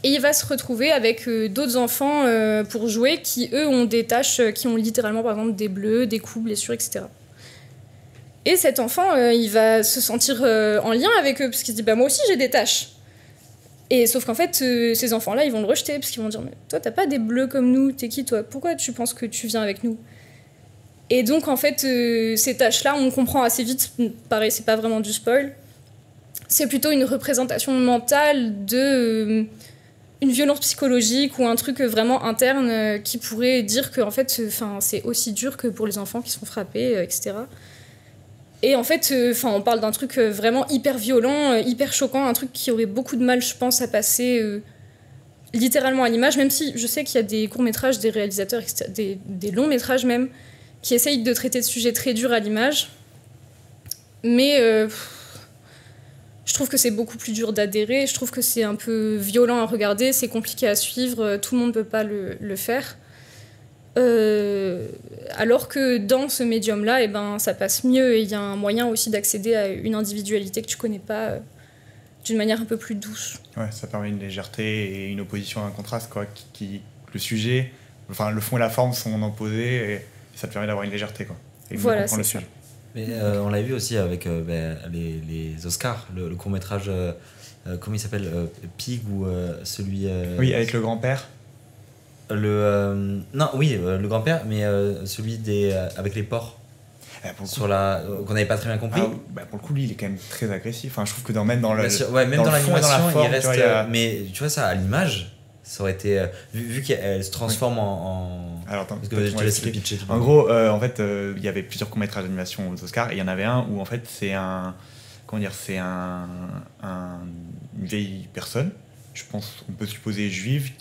Et il va se retrouver avec d'autres enfants pour jouer qui, eux, ont des taches qui ont littéralement, par exemple, des bleus, des coups, blessures, etc. Et cet enfant, il va se sentir en lien avec eux, parce qu'il se dit « moi aussi, j'ai des taches ». Et sauf qu'en fait, ces enfants-là, ils vont le rejeter, parce qu'ils vont dire « mais toi, t'as pas des bleus comme nous, t'es qui, toi? Pourquoi tu penses que tu viens avec nous ?» Et donc, en fait, ces taches-là, on comprend assez vite, pareil, c'est pas vraiment du spoil, c'est plutôt une représentation mentale de... une violence psychologique ou un truc vraiment interne qui pourrait dire que en fait, c'est aussi dur que pour les enfants qui sont frappés, etc. Et en fait, on parle d'un truc vraiment hyper violent, hyper choquant, un truc qui aurait beaucoup de mal, je pense, à passer littéralement à l'image, même si je sais qu'il y a des courts-métrages, des réalisateurs, des longs-métrages même, qui essayent de traiter de sujets très durs à l'image. Mais je trouve que c'est beaucoup plus dur d'adhérer, je trouve que c'est un peu violent à regarder, c'est compliqué à suivre, tout le monde ne peut pas le faire. Alors que dans ce médium-là, eh ben, ça passe mieux et il y a un moyen aussi d'accéder à une individualité que tu connais pas d'une manière un peu plus douce. Ouais, ça permet une légèreté et une opposition à un contraste, quoi, le sujet, enfin le fond et la forme sont opposés et ça te permet d'avoir une légèreté, quoi. Et voilà, c'est le ça. sujet. Mais on l'a vu aussi avec les Oscars, le court-métrage, comment il s'appelle, Pig ou celui... Oui, avec le grand-père. Non, oui, le grand-père, mais celui avec les porcs. Sur qu'on n'avait pas très bien compris. Pour le coup, lui, il est quand même très agressif. Enfin, je trouve que même dans l'animation, il reste. Mais tu vois, ça, à l'image, ça aurait été. Vu qu'elle se transforme en. Alors, attends, parce que je te laisse le pitcher. En gros, en fait, il y avait plusieurs courts-métrages d'animation aux Oscars et il y en avait un où, en fait, c'est une vieille personne, je pense, on peut supposer juive,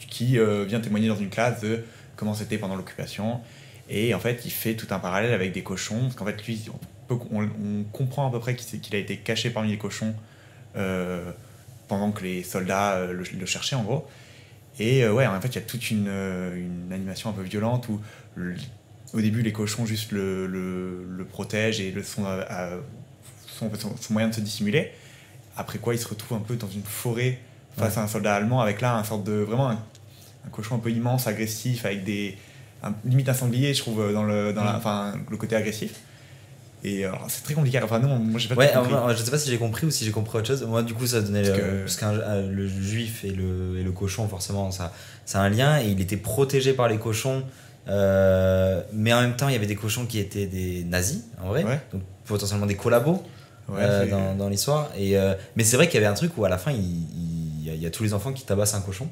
qui vient témoigner dans une classe de comment c'était pendant l'occupation. Et en fait, il fait tout un parallèle avec des cochons, parce qu'en fait, lui, on comprend à peu près qu'il a été caché parmi les cochons pendant que les soldats le cherchaient, en gros. Et ouais, en fait, il y a toute une animation un peu violente où, au début, les cochons juste le protègent et sont son moyen de se dissimuler. Après quoi, il se retrouve un peu dans une forêt face à un soldat allemand, avec là, vraiment un cochon un peu immense, agressif, avec limite un sanglier, je trouve, dans le côté agressif. Et alors, c'est très compliqué. Enfin, non, moi, j'ai pas compris. Je sais pas si j'ai compris ou si j'ai compris autre chose. Moi, du coup, ça donnait parce que le juif et le cochon, forcément, ça a un lien. Et il était protégé par les cochons. Mais en même temps, il y avait des cochons qui étaient des nazis, en vrai. Ouais. Donc, potentiellement des collabos dans l'histoire. Mais c'est vrai qu'il y avait un truc où, à la fin, il y a tous les enfants qui tabassent un cochon.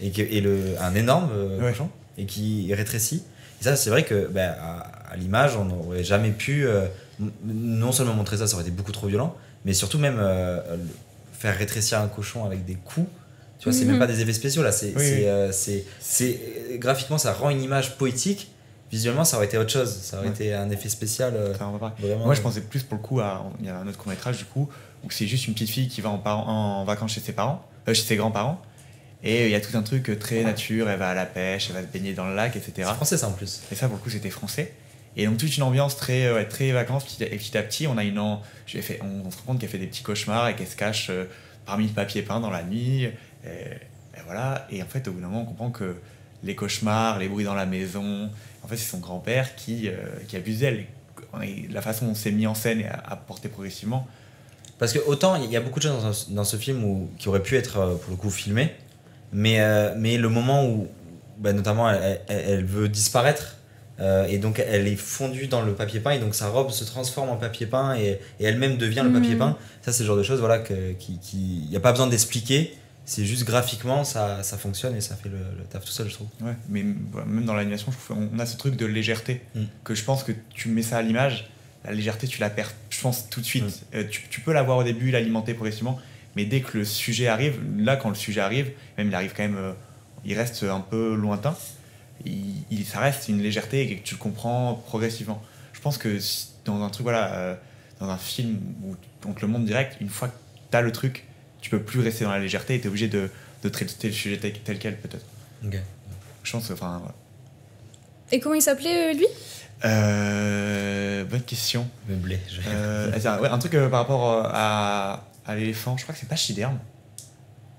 Un énorme cochon. Et qui rétrécit. Et ça, c'est vrai que à l'image, on n'aurait jamais pu non seulement montrer ça, ça aurait été beaucoup trop violent, mais surtout même faire rétrécir un cochon avec des coups. Tu vois, c'est même pas des effets spéciaux là. C'est graphiquement, ça rend une image poétique. Visuellement, ça aurait été autre chose. Ça aurait été un effet spécial. Vraiment, moi, je pensais plus pour le coup il y a un autre court-métrage du coup où c'est juste une petite fille qui va en vacances chez ses grands-parents. Et il y a tout un truc très nature, elle va à la pêche, elle va se baigner dans le lac, etc. C'est français ça en plus. Et ça pour le coup c'était français. Et donc toute une ambiance très vacances, et petit à petit on rend compte qu'elle fait des petits cauchemars et qu'elle se cache parmi le papier peint dans la nuit. Et voilà. Et en fait au bout d'un moment on comprend que les cauchemars, les bruits dans la maison, en fait c'est son grand-père qui abuse d'elle. Et la façon dont c'est mis en scène et apporté progressivement. Parce que autant il y a beaucoup de choses dans ce film qui auraient pu être pour le coup filmées. Mais le moment où, notamment, elle veut disparaître, et donc elle est fondue dans le papier peint, et donc sa robe se transforme en papier peint, et elle-même devient le papier peint. Ça, c'est le genre de choses il n'y a pas besoin d'expliquer, c'est juste graphiquement, ça fonctionne et ça fait le taf tout seul, je trouve. Ouais, mais même dans l'animation, je trouve on a ce truc de légèreté, que je pense que tu mets ça à l'image, la légèreté, tu la perds, je pense, tout de suite. Tu peux l'avoir au début, l'alimenter progressivement. Mais dès que le sujet arrive, là quand le sujet arrive, même il arrive quand même, il reste un peu lointain, ça reste une légèreté et que tu le comprends progressivement. Je pense que dans un truc, dans un film où on te le montre direct, une fois que tu as le truc, tu peux plus rester dans la légèreté et tu es obligé de traiter le sujet tel quel peut-être. Okay. Je pense, voilà. Et comment il s'appelait lui ? Bonne question. Meublé. Un truc par rapport à l'éléphant, je crois que c'est Pachyderme.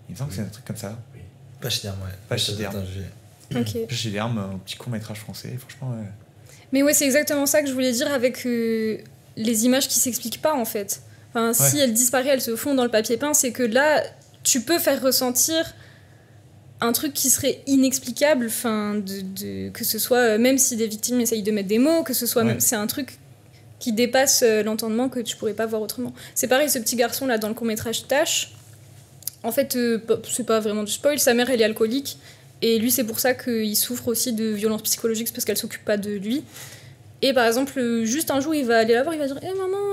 Il me semble que c'est un truc comme ça. Oui. Pachyderme, ouais. Pachyderme. Okay. Pachyderme, un petit court-métrage français, franchement. Ouais. Mais ouais, c'est exactement ça que je voulais dire avec les images qui s'expliquent pas en fait. Enfin, si elles disparaissent, elles se font dans le papier peint, c'est que là, tu peux faire ressentir un truc qui serait inexplicable, que ce soit, même si des victimes essayent de mettre des mots, que ce soit, c'est un truc qui dépasse l'entendement que tu pourrais pas voir autrement. C'est pareil, ce petit garçon là dans le court-métrage Tâche, en fait, c'est pas vraiment du spoil, sa mère elle est alcoolique, et lui c'est pour ça qu'il souffre aussi de violences psychologiques, parce qu'elle s'occupe pas de lui. Et par exemple, juste un jour il va aller la voir, il va dire « maman,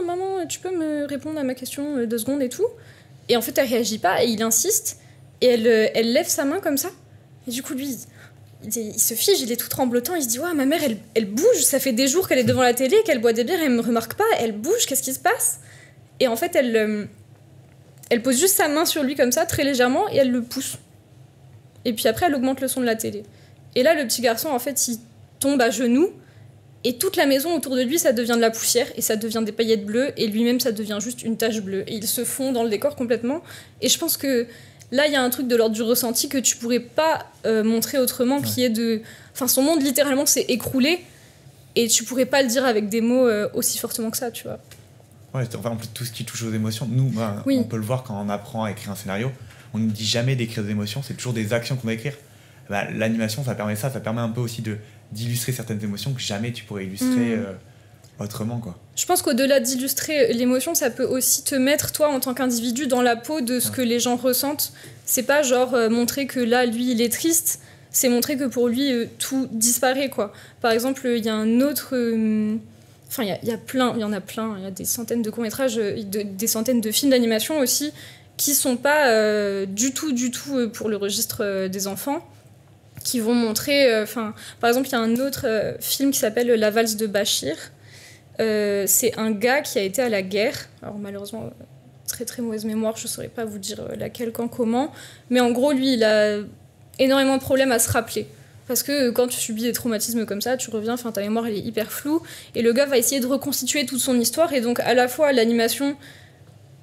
tu peux me répondre à ma question 2 secondes et tout. Et en fait, elle réagit pas et il insiste. Et elle lève sa main comme ça. Et du coup, lui, il se fige, il est tout tremblotant. Il se dit, ouais, ma mère, elle bouge. Ça fait des jours qu'elle est devant la télé, qu'elle boit des bières, elle me remarque pas. Elle bouge, qu'est-ce qui se passe? Et en fait, elle pose juste sa main sur lui comme ça, très légèrement, et elle le pousse. Et puis après, elle augmente le son de la télé. Et là, le petit garçon, en fait, il tombe à genoux. Et toute la maison autour de lui, ça devient de la poussière. Et ça devient des paillettes bleues. Et lui-même, ça devient juste une tache bleue. Et il se fond dans le décor complètement. Et je pense que là, il y a un truc de l'ordre du ressenti que tu pourrais pas montrer autrement, qui est de... Enfin, son monde, littéralement, s'est écroulé. Et tu pourrais pas le dire avec des mots aussi fortement que ça, tu vois. Ouais, enfin, en plus, tout ce qui touche aux émotions, nous, Oui. on peut le voir quand on apprend à écrire un scénario. On ne dit jamais d'écrire des émotions, c'est toujours des actions qu'on doit écrire. L'animation, ça permet ça permet un peu aussi d'illustrer certaines émotions que jamais tu pourrais illustrer autrement, quoi. Je pense qu'au-delà d'illustrer l'émotion, ça peut aussi te mettre, toi, en tant qu'individu, dans la peau de ce que les gens ressentent. C'est pas genre montrer que là, lui, il est triste, c'est montrer que pour lui, tout disparaît, quoi. Par exemple, il y a un autre... Enfin, il y en a plein, il y a des centaines de courts-métrages, des centaines de films d'animation aussi, qui sont pas du tout pour le registre des enfants, qui vont montrer... par exemple, il y a un autre film qui s'appelle La valse de Bachir. C'est un gars qui a été à la guerre. Alors malheureusement, très très mauvaise mémoire, je ne saurais pas vous dire laquelle, quand, comment. Mais en gros, lui, il a énormément de problèmes à se rappeler. Parce que quand tu subis des traumatismes comme ça, tu reviens, ta mémoire elle est hyper floue. Et le gars va essayer de reconstituer toute son histoire. Et donc à la fois, l'animation,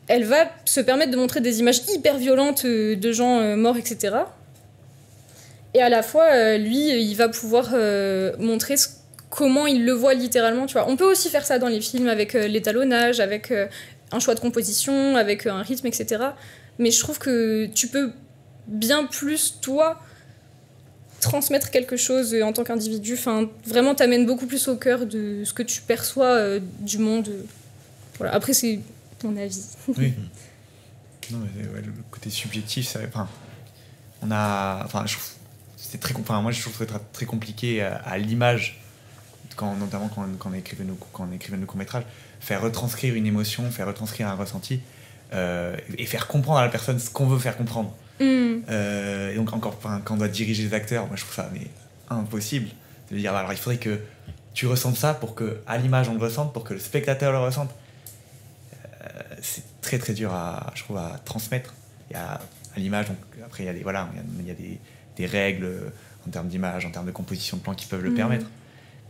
elle va se permettre de montrer des images hyper violentes de gens morts, etc. Et à la fois, lui, il va pouvoir montrer comment il le voit littéralement, tu vois. On peut aussi faire ça dans les films avec l'étalonnage, avec un choix de composition, avec un rythme, etc. Mais je trouve que tu peux bien plus, toi, transmettre quelque chose en tant qu'individu. Enfin, vraiment, t'amènes beaucoup plus au cœur de ce que tu perçois du monde. Voilà. Après, c'est mon avis. Oui. Non, mais le côté subjectif, ça... je trouve... C'est très... moi, je trouve que c'est très compliqué à l'image, notamment quand on écrivait nos courts-métrages, faire retranscrire une émotion, faire retranscrire un ressenti, et faire comprendre à la personne ce qu'on veut faire comprendre. Et donc, encore, quand on doit diriger les acteurs, moi, je trouve ça impossible de dire, alors il faudrait que tu ressentes ça pour que, à l'image, on le ressente, pour que le spectateur le ressente. C'est très très dur je trouve, à transmettre. Et à l'image, donc, après, il y a des règles en termes d'image, en termes de composition de plan qui peuvent le permettre.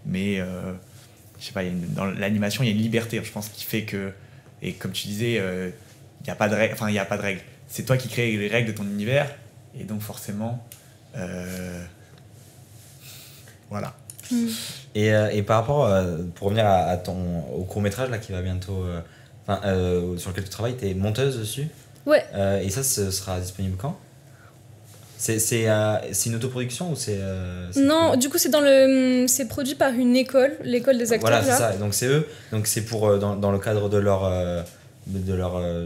Mais je sais pas, dans l'animation, il y a une liberté, je pense, qui fait que, et comme tu disais, il n'y a pas de règles. C'est toi qui crée les règles de ton univers, et donc forcément, voilà. Et par rapport, pour revenir au court-métrage là, qui va bientôt, sur lequel tu travailles, tu es monteuse dessus. Ouais. Et ça, ce sera disponible quand ? C'est une autoproduction ou c'est Non, du coup c'est produit par une école, l'école des acteurs. Voilà, c'est ça. Donc c'est eux. Donc c'est pour dans le cadre de leur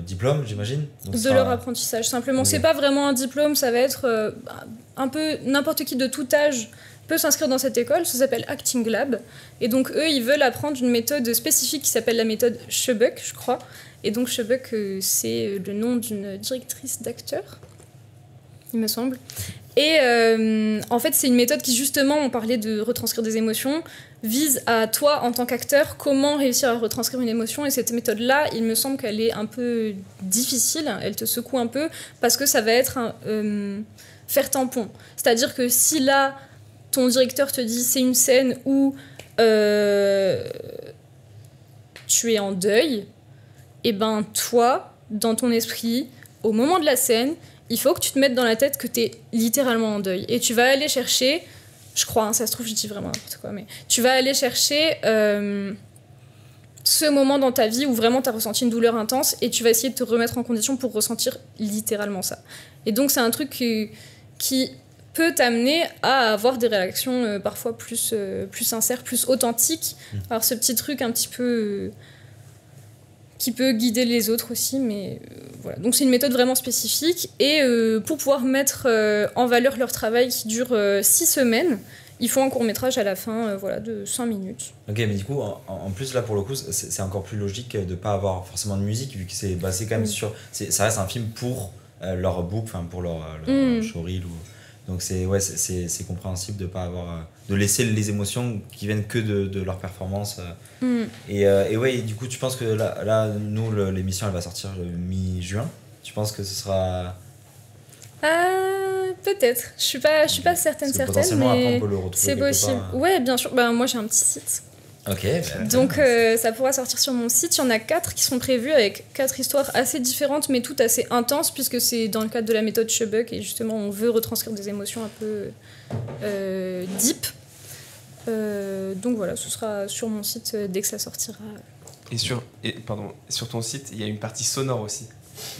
diplôme, j'imagine. Donc de leur apprentissage simplement. Okay. C'est pas vraiment un diplôme, ça va être un peu n'importe qui de tout âge peut s'inscrire dans cette école. Ça s'appelle Acting Lab. Et donc eux, ils veulent apprendre une méthode spécifique qui s'appelle la méthode Schöbeck, je crois. Et donc Schöbeck, c'est le nom d'une directrice d'acteurs, il me semble. Et en fait, c'est une méthode qui, justement, on parlait de retranscrire des émotions, vise à toi, en tant qu'acteur, comment réussir à retranscrire une émotion. Et cette méthode-là, il me semble qu'elle est un peu difficile, elle te secoue un peu, parce que ça va être faire tampon. C'est-à-dire que si là, ton directeur te dit c'est une scène où tu es en deuil, et ben toi, dans ton esprit, au moment de la scène, il faut que tu te mettes dans la tête que tu es littéralement en deuil. Et tu vas aller chercher, je crois, ça se trouve, je dis vraiment n'importe quoi, mais tu vas aller chercher ce moment dans ta vie où vraiment tu as ressenti une douleur intense et tu vas essayer de te remettre en condition pour ressentir littéralement ça. Et donc, c'est un truc qui peut t'amener à avoir des réactions parfois plus sincères, plus authentiques. Alors, ce petit truc un petit peu... qui peut guider les autres aussi, mais voilà. Donc c'est une méthode vraiment spécifique, et pour pouvoir mettre en valeur leur travail qui dure 6 semaines, ils font un court-métrage à la fin voilà, de 5 minutes. Ok, mais du coup, en plus, là, pour le coup, c'est encore plus logique de ne pas avoir forcément de musique, vu que c'est basé quand même sur... Ça reste un film pour leur book, enfin, pour leur showreel. Donc, c'est compréhensible de ne pas avoir... de laisser les émotions qui viennent que de leur performance. Et ouais, du coup, tu penses que là nous, l'émission, elle va sortir le mi-juin. Tu penses que ce sera... Peut-être. Je suis pas certaine, potentiellement, mais après, on peut le retrouver c'est quelque possible. part. Ouais, bien sûr. Bah, moi, j'ai un petit site. Ok. Donc, ça pourra sortir sur mon site. Il y en a 4 qui sont prévus avec 4 histoires assez différentes, mais toutes assez intenses, puisque c'est dans le cadre de la méthode Chubbuck, et justement, on veut retranscrire des émotions un peu deep. Donc voilà, ce sera sur mon site dès que ça sortira. Et sur ton site, il y a une partie sonore aussi.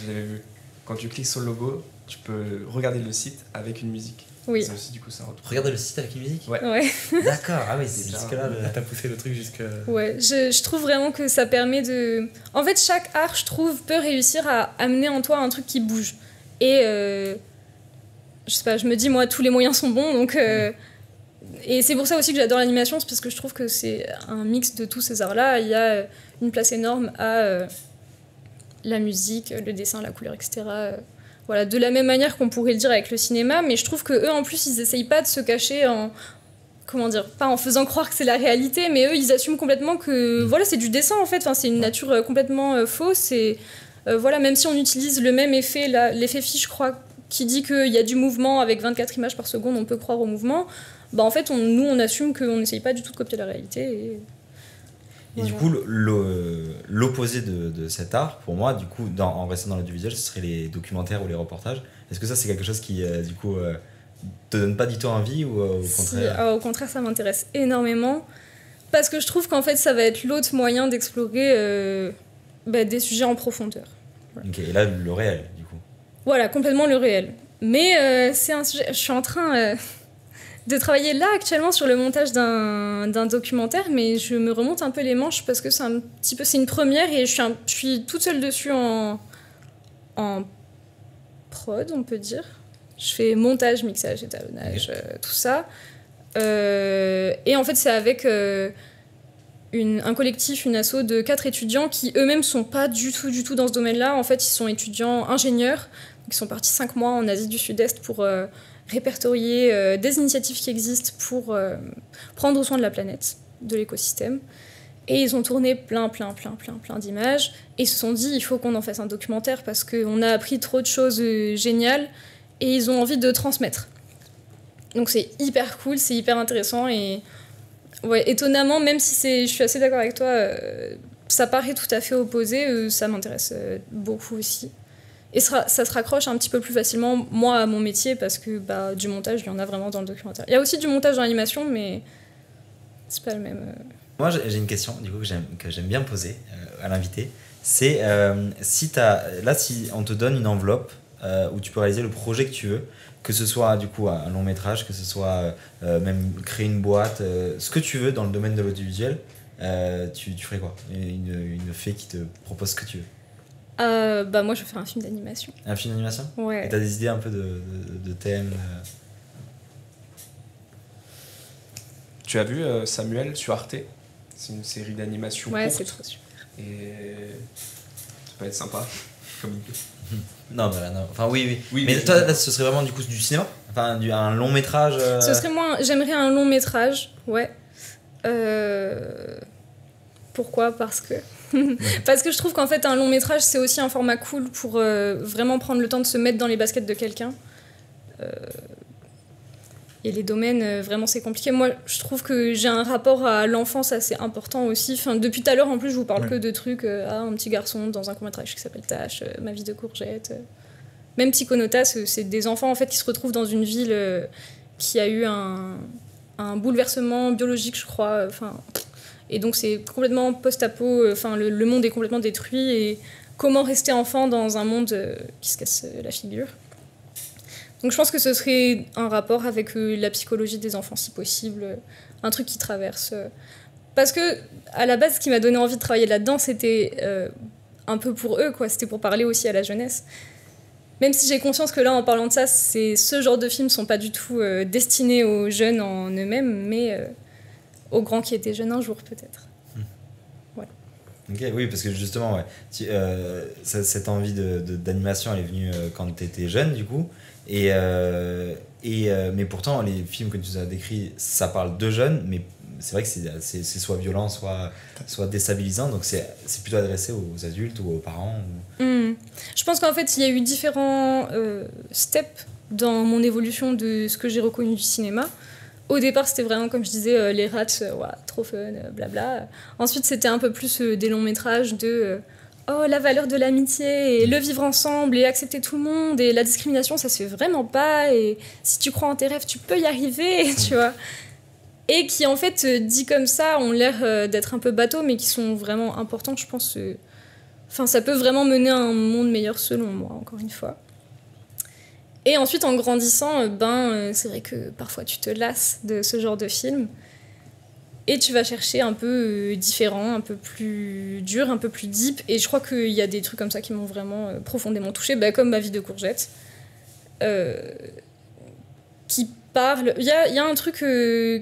Vous avez vu. Quand tu cliques sur le logo, tu peux regarder le site avec une musique. Oui. Ça aussi, du coup, ça retrouve. Regardez le site avec une musique. Ouais. D'accord, ah oui, c'est Déjà, jusque-là. T'as poussé le truc jusque... Ouais, je trouve vraiment que ça permet de... En fait, chaque art, je trouve, peut réussir à amener en toi un truc qui bouge. Et je sais pas, je me dis, moi, tous les moyens sont bons, donc... Et c'est pour ça aussi que j'adore l'animation, c'est parce que je trouve que c'est un mix de tous ces arts-là. Il y a une place énorme à la musique, le dessin, la couleur, etc. Voilà, de la même manière qu'on pourrait le dire avec le cinéma, mais je trouve que eux en plus ils essayent pas de se cacher en, comment dire, pas en faisant croire que c'est la réalité, mais eux ils assument complètement que voilà, c'est du dessin en fait, enfin, c'est une nature complètement fausse, et voilà, même si on utilise le même effet, l'effet Fish, je crois, qui dit qu'il y a du mouvement avec 24 images par seconde, on peut croire au mouvement, bah en fait nous on assume qu'on n'essaye pas du tout de copier la réalité. Et du coup, l'opposé de cet art, pour moi, du coup, en restant dans l'audiovisuel, ce serait les documentaires ou les reportages. Est-ce que ça, c'est quelque chose qui, du coup, te donne pas du tout envie ou au contraire Au contraire, ça m'intéresse énormément. Parce que je trouve qu'en fait, ça va être l'autre moyen d'explorer des sujets en profondeur. Voilà. Ok, et là, le réel, du coup. Voilà, complètement le réel. Mais c'est un sujet... Je suis en train... de travailler là actuellement sur le montage d'un documentaire, mais je me remonte un peu les manches parce que c'est une première et je suis toute seule dessus en prod, on peut dire. Je fais montage, mixage, étalonnage, tout ça. Et en fait, c'est avec un collectif, une asso de 4 étudiants qui eux-mêmes sont pas du tout dans ce domaine-là. En fait, ils sont étudiants ingénieurs, qui sont partis 5 mois en Asie du Sud-Est pour répertorier des initiatives qui existent pour prendre soin de la planète, de l'écosystème. Et ils ont tourné plein d'images. Et ils se sont dit, il faut qu'on en fasse un documentaire parce qu'on a appris trop de choses géniales et ils ont envie de transmettre. Donc c'est hyper cool, c'est hyper intéressant. Et ouais, étonnamment, même si je suis assez d'accord avec toi, ça paraît tout à fait opposé, ça m'intéresse beaucoup aussi. Et ça se raccroche un petit peu plus facilement, moi, à mon métier, parce que du montage, il y en a vraiment dans le documentaire. Il y a aussi du montage dans l'animation, mais c'est pas le même. Moi, j'ai une question, du coup, que j'aime bien poser à l'invité. C'est si on te donne une enveloppe où tu peux réaliser le projet que tu veux, que ce soit du coup un long métrage, que ce soit même créer une boîte, ce que tu veux dans le domaine de l'audiovisuel, tu ferais quoi? Une fée qui te propose ce que tu veux. Moi, je vais faire un film d'animation. Un film d'animation? Ouais. Et t'as des idées un peu de thèmes Tu as vu Samuel sur Arte? C'est une série d'animation courte. C'est trop super. Et ça peut être sympa. Comme... Non, non. Enfin, oui. Mais toi, là, ce serait vraiment du coup du cinéma? Enfin, un long métrage Ce serait j'aimerais un long métrage, ouais. Pourquoi? Parce que je trouve qu'en fait un long métrage c'est aussi un format cool pour vraiment prendre le temps de se mettre dans les baskets de quelqu'un. Et les domaines, vraiment c'est compliqué. Moi je trouve que j'ai un rapport à l'enfance assez important aussi. Enfin, depuis tout à l'heure en plus je vous parle que de trucs, un petit garçon dans un court-métrage qui s'appelle Tash, ma vie de courgette. Même Psychonautas, c'est des enfants en fait qui se retrouvent dans une ville qui a eu un bouleversement biologique je crois. Et donc c'est complètement post-apo, le monde est complètement détruit et comment rester enfant dans un monde qui se casse la figure. Donc je pense que ce serait un rapport avec la psychologie des enfants si possible, un truc qui traverse. Parce que à la base ce qui m'a donné envie de travailler là-dedans c'était un peu pour eux, quoi. C'était pour parler aussi à la jeunesse. Même si j'ai conscience que là, en parlant de ça, ce genre de films sont pas du tout destinés aux jeunes en eux-mêmes, mais aux grands qui étaient jeunes un jour, peut-être. Ok, oui, parce que justement, ouais, cette envie d'animation, elle est venue quand tu étais jeune, du coup. Mais pourtant, les films que tu nous as décrits, ça parle de jeunes, mais c'est vrai que c'est soit violent, soit déstabilisant, donc c'est plutôt adressé aux adultes ou aux parents. Je pense qu'en fait, il y a eu différents steps dans mon évolution de ce que j'ai reconnu du cinéma. Au départ, c'était vraiment, comme je disais, les rats, trop fun, blabla. Ensuite, c'était un peu plus des longs métrages de la valeur de l'amitié et le vivre ensemble et accepter tout le monde et la discrimination, ça se fait vraiment pas. Et si tu crois en tes rêves, tu peux y arriver, tu vois. Et qui, en fait, dit comme ça, ont l'air d'être un peu bateaux, mais qui sont vraiment importants, je pense. Enfin, ça peut vraiment mener à un monde meilleur, selon moi, encore une fois. Et ensuite, en grandissant, c'est vrai que parfois tu te lasses de ce genre de film et tu vas chercher un peu différent, un peu plus dur, un peu plus deep. Et je crois qu'il y a des trucs comme ça qui m'ont vraiment profondément touchée, comme Ma vie de courgette, qui parle... Il y a un truc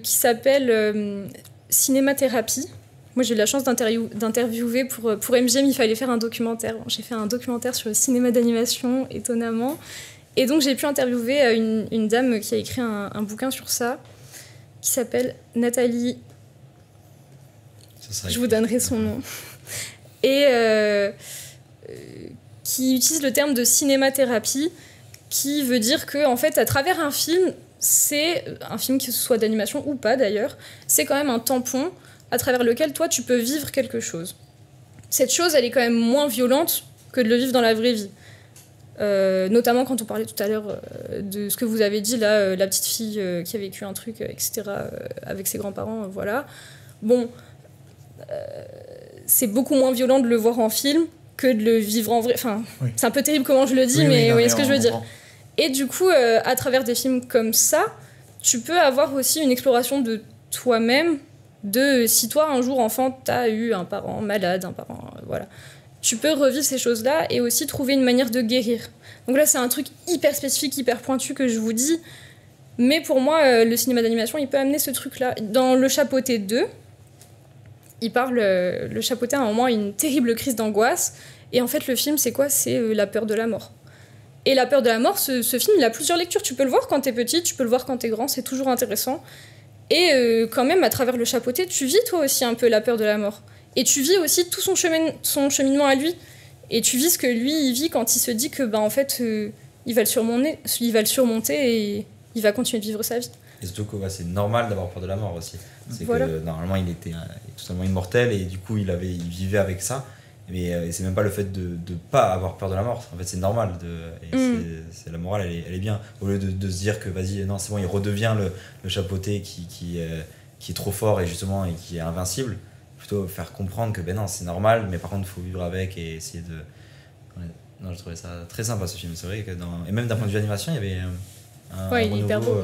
qui s'appelle cinémathérapie. Moi, j'ai eu la chance d'interviewer pour MGM, il fallait faire un documentaire. J'ai fait un documentaire sur le cinéma d'animation, étonnamment. Et donc, j'ai pu interviewer une dame qui a écrit un bouquin sur ça, qui s'appelle Nathalie. Je vous donnerai son nom. Et qui utilise le terme de cinémathérapie, qui veut dire que, en fait, à travers un film, c'est un film, que ce soit d'animation ou pas d'ailleurs, c'est quand même un tampon à travers lequel toi, tu peux vivre quelque chose. Cette chose, elle est quand même moins violente que de le vivre dans la vraie vie. Notamment quand on parlait tout à l'heure de ce que vous avez dit là, la petite fille qui a vécu un truc, etc., avec ses grands-parents, voilà. Bon, c'est beaucoup moins violent de le voir en film que de le vivre en vrai. Enfin, oui. C'est un peu terrible comment je le dis, mais vous voyez ce que je veux dire. Et du coup, à travers des films comme ça, tu peux avoir aussi une exploration de toi-même, de si toi, un jour, enfant, t'as eu un parent malade, un parent... voilà. Tu peux revivre ces choses-là et aussi trouver une manière de guérir. Donc là, c'est un truc hyper spécifique, hyper pointu que je vous dis. Mais pour moi, le cinéma d'animation, il peut amener ce truc-là. Dans Le Chapeauté 2, il parle... le Chapeauté, à un moment, a une terrible crise d'angoisse. Et en fait, le film, c'est quoi ? C'est la peur de la mort. Et la peur de la mort, ce film, il a plusieurs lectures. Tu peux le voir quand t'es petit, tu peux le voir quand t'es grand, c'est toujours intéressant. Et quand même, à travers Le Chapeauté, tu vis toi aussi un peu la peur de la mort. Et tu vis aussi tout son cheminement à lui. Et tu vis ce que lui, il vit quand il se dit que, en fait, il va le surmonter et il va continuer de vivre sa vie. Et surtout que c'est normal d'avoir peur de la mort aussi. C'est voilà. Que normalement, il était totalement immortel et du coup, il vivait avec ça. Mais c'est même pas le fait de ne pas avoir peur de la mort. En fait, c'est normal. C'est la morale, elle est bien. Au lieu de se dire que, vas-y, non, c'est bon, il redevient le chapeauté qui est trop fort et justement et qui est invincible. Plutôt faire comprendre que non, c'est normal, mais par contre, il faut vivre avec et essayer de... Ouais. Non, je trouvais ça très sympa, ce film. C'est vrai que et même d'un point de vue animation, il y avait il est hyper beau.